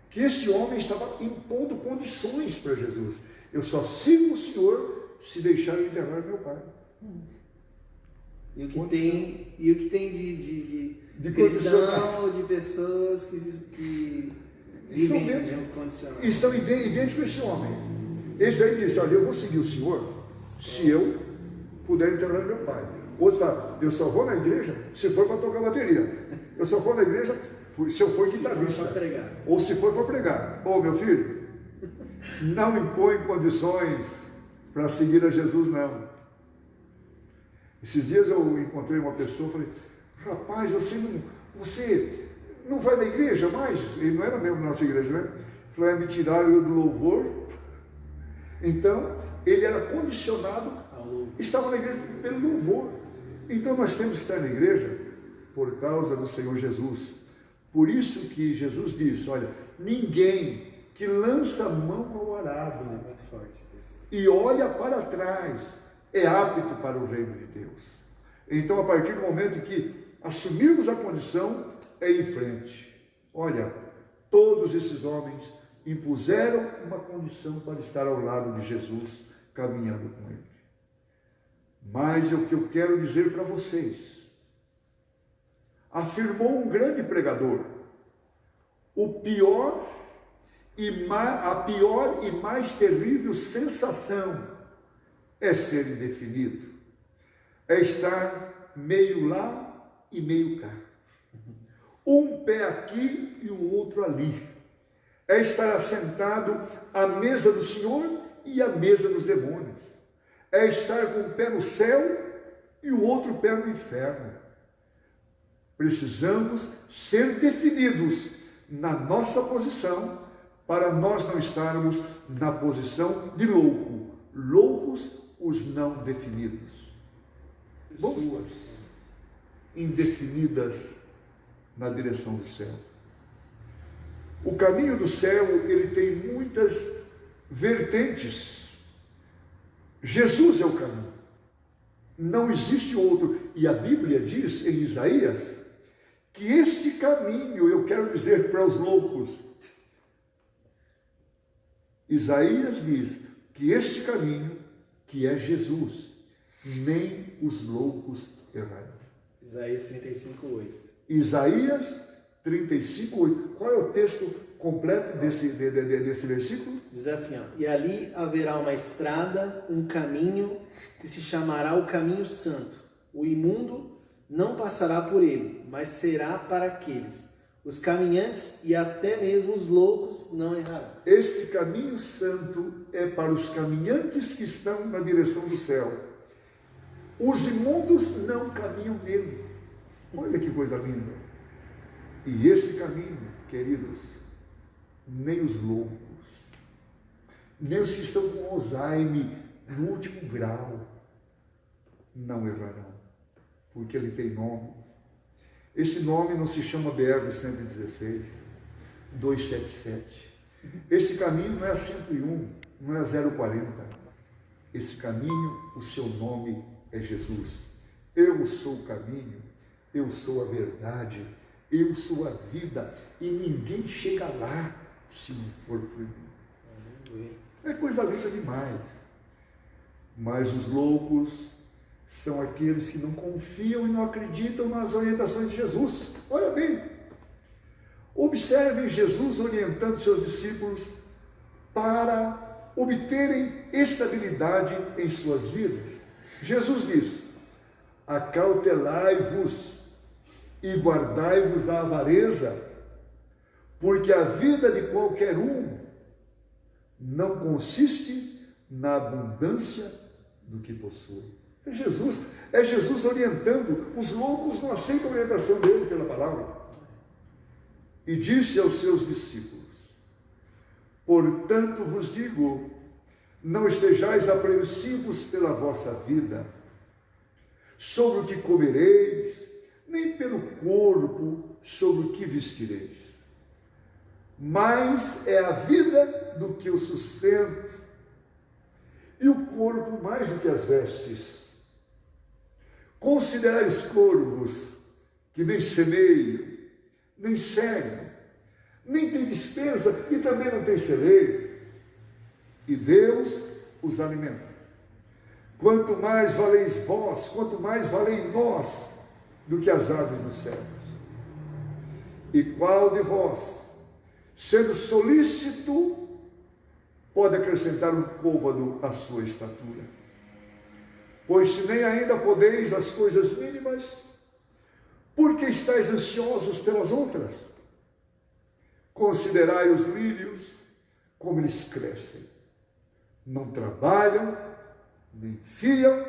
que este homem estava impondo condições para Jesus. Eu só sigo o Senhor se deixar eu enterrar meu pai. E o que tem de cristão, de pessoas que vivem condicional. Estão idênticos com esse homem. Esse aí disse: olha, eu vou seguir o Senhor se eu puder enterrar meu pai. Outro fala: eu só vou na igreja se for para tocar bateria. Eu só vou na igreja se eu for guitarrista. Ou se for para pregar. Ô, meu filho, não impõe condições para seguir a Jesus, não. Esses dias eu encontrei uma pessoa e falei: rapaz, você não vai na igreja mais? Ele não era mesmo da nossa igreja, né? Falei: me tiraram do louvor. Então, ele era condicionado, estava na igreja pelo louvor. Então, nós temos que estar na igreja por causa do Senhor Jesus. Por isso que Jesus disse: olha, ninguém que lança a mão ao arado e olha para trás é apto para o reino de Deus. Então, a partir do momento que assumirmos a condição, é em frente. Olha, todos esses homens impuseram uma condição para estar ao lado de Jesus, caminhando com ele. Mas o que eu quero dizer para vocês, afirmou um grande pregador: a pior e mais terrível sensação é ser indefinido, é estar meio lá e meio cá, um pé aqui e o outro ali, é estar assentado à mesa do Senhor e à mesa dos demônios, é estar com um pé no céu e o outro pé no inferno. Precisamos ser definidos na nossa posição, para nós não estarmos na posição de loucos os não definidos. Pessoas indefinidas na direção do céu. O caminho do céu, ele tem muitas vertentes. Jesus é o caminho. Não existe outro. E a Bíblia diz em Isaías que este caminho, eu quero dizer para os loucos, Isaías diz que este caminho, que é Jesus, nem os loucos errarão. Isaías 35:8. Isaías 35:8. Qual é o texto completo desse versículo? Diz assim, ó, e ali haverá uma estrada, um caminho, que se chamará o caminho santo. O imundo não passará por ele, mas será para aqueles. Os caminhantes e até mesmo os loucos não errarão. Este caminho santo é para os caminhantes que estão na direção do céu. Os imundos não caminham nele. Olha que coisa linda. E esse caminho, queridos, nem os loucos, nem os que estão com Alzheimer no último grau, não errarão, porque ele tem nome. Esse nome não se chama BR-116, 277. Esse caminho não é 101, não é 040. Esse caminho, o seu nome é Jesus. Eu sou o caminho, eu sou a verdade, eu sou a vida, e ninguém chega lá se não for por mim. É coisa linda demais. Mas os loucos são aqueles que não confiam e não acreditam nas orientações de Jesus. Olha bem, observem Jesus orientando seus discípulos para obterem estabilidade em suas vidas. Jesus diz: acautelai-vos e guardai-vos da avareza, porque a vida de qualquer um não consiste na abundância do que possui. É Jesus orientando. Os loucos não aceitam a orientação dele pela palavra. E disse aos seus discípulos: portanto vos digo, não estejais apreensivos pela vossa vida, sobre o que comereis, nem pelo corpo, sobre o que vestireis. Mais é a vida do que o sustento, e o corpo mais do que as vestes. Considerai os corvos, que nem semeiam, nem cegam, nem tem despesa e também não tem celeiro, e Deus os alimenta. Quanto mais valeis vós, quanto mais valei nós do que as aves dos céus. E qual de vós, sendo solícito, pode acrescentar um côvado à sua estatura? Pois se nem ainda podeis as coisas mínimas, por que estáis ansiosos pelas outras? Considerai os lírios, como eles crescem. Não trabalham, nem fiam,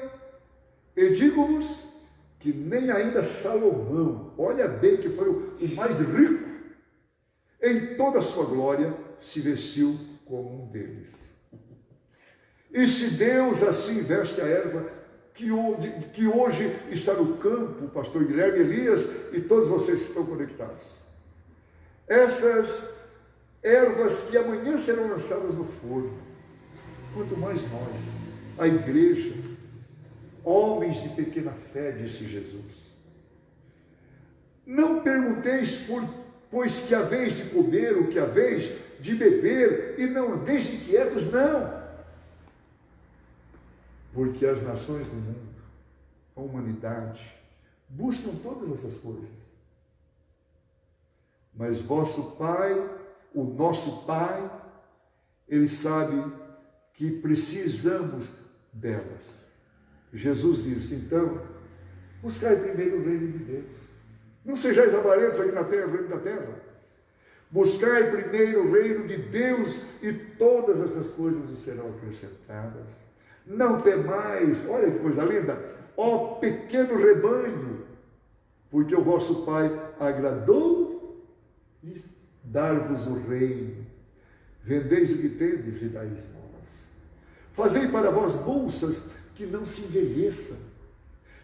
e digo-vos que nem ainda Salomão, olha bem que foi o mais rico, em toda a sua glória, se vestiu como um deles. E se Deus assim veste a erva, que hoje está no campo, o pastor Guilherme, Elias e todos vocês que estão conectados, essas ervas que amanhã serão lançadas no forno, quanto mais nós, a igreja, homens de pequena fé, disse Jesus. Não pergunteis pois que haveis de comer, o que haveis de beber, e não andeis inquietos, não. Porque as nações do mundo, a humanidade, buscam todas essas coisas. Mas vosso Pai, o nosso Pai, Ele sabe que precisamos delas. Jesus disse, então, buscai primeiro o reino de Deus. Não sejais avarentos aqui na terra, o reino da terra. Buscai primeiro o reino de Deus e todas essas coisas vos serão acrescentadas. Não temais, olha que coisa linda, ó pequeno rebanho, porque o vosso Pai agradou dar-vos o reino. Vendeis o que tendes e dai esmolas. Fazei para vós bolsas que não se envelheçam,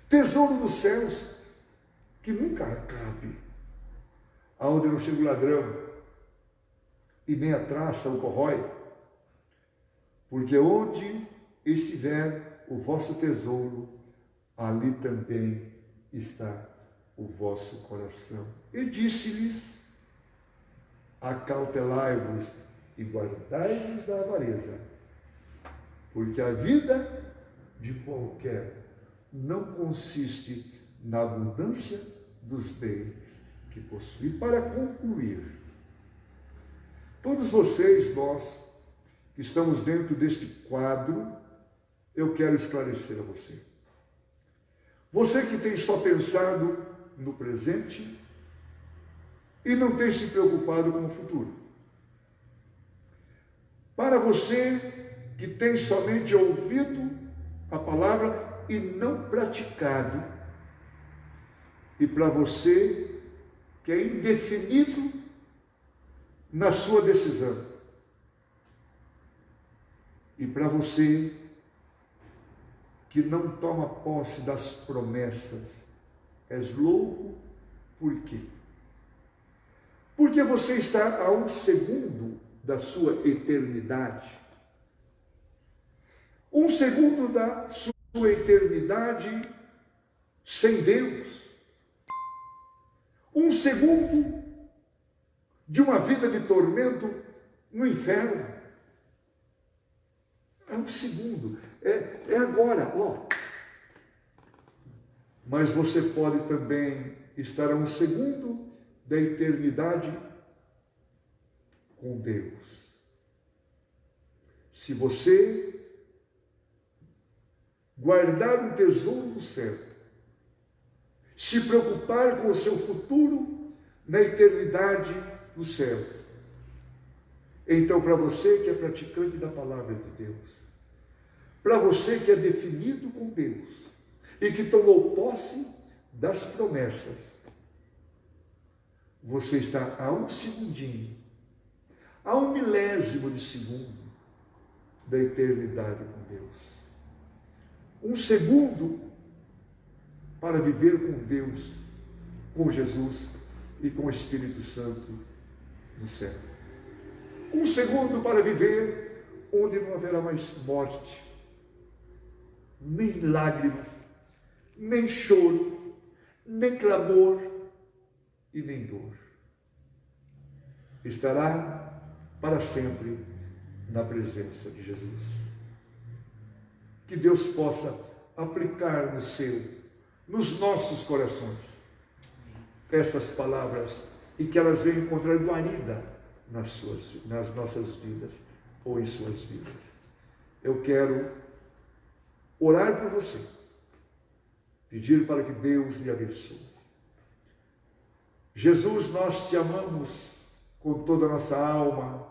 tesouro nos céus, que nunca acabe, aonde não chega o ladrão, e nem a traça o corrói, porque onde estiver o vosso tesouro, ali também está o vosso coração. E disse-lhes, acautelai-vos e guardai-vos da avareza, porque a vida de qualquer não consiste na abundância dos bens que possui. Para concluir, Todos vocês, nós, que estamos dentro deste quadro, eu quero esclarecer a você. Você que tem só pensado no presente e não tem se preocupado com o futuro. Para você que tem somente ouvido a palavra e não praticado, e para você que é indefinido na sua decisão, e para você que não toma posse das promessas, és louco, por quê? Porque você está a um segundo da sua eternidade. Um segundo da sua eternidade sem Deus. Um segundo de uma vida de tormento no inferno. É um segundo. É agora, ó. Mas você pode também estar a um segundo da eternidade com Deus. Se você guardar um tesouro no céu, se preocupar com o seu futuro na eternidade no céu, então para você que é praticante da palavra de Deus, para você que é definido com Deus e que tomou posse das promessas, você está a um segundinho, a um milésimo de segundo da eternidade com Deus. Um segundo para viver com Deus, com Jesus e com o Espírito Santo no céu. Um segundo para viver onde não haverá mais morte, nem lágrimas, nem choro, nem clamor e nem dor. Estará para sempre na presença de Jesus. Que Deus possa aplicar no seu, nos nossos corações, essas palavras e que elas venham encontrar guarida nas nossas vidas ou em suas vidas. Eu quero orar por você, pedir para que Deus lhe abençoe. Jesus, nós te amamos com toda a nossa alma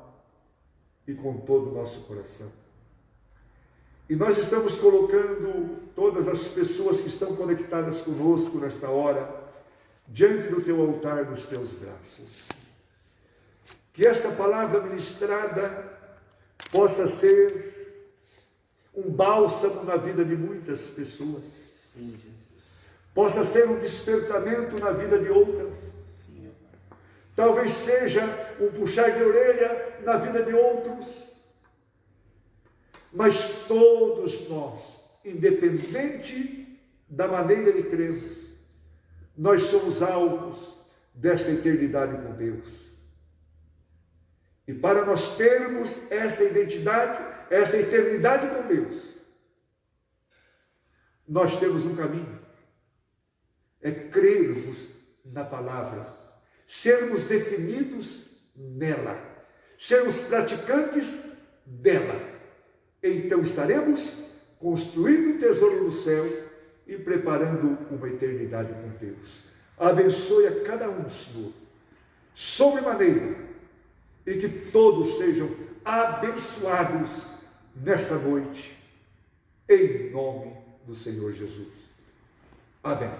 e com todo o nosso coração. E nós estamos colocando todas as pessoas que estão conectadas conosco nesta hora, diante do teu altar, nos teus braços. Que esta palavra ministrada possa ser um bálsamo na vida de muitas pessoas. Sim, Jesus. Possa ser um despertamento na vida de outras. Sim. Talvez seja um puxar de orelha na vida de outros. Mas todos nós, independente da maneira de crermos, nós somos alvos desta eternidade com Deus. E para nós termos esta identidade, esta eternidade com Deus, nós temos um caminho. É crermos na palavra, sermos definidos nela, sermos praticantes dela. Então estaremos construindo um tesouro no céu e preparando uma eternidade com Deus. Abençoe a cada um, Senhor, sobremaneira, e que todos sejam abençoados nesta noite, em nome do Senhor Jesus. Amém.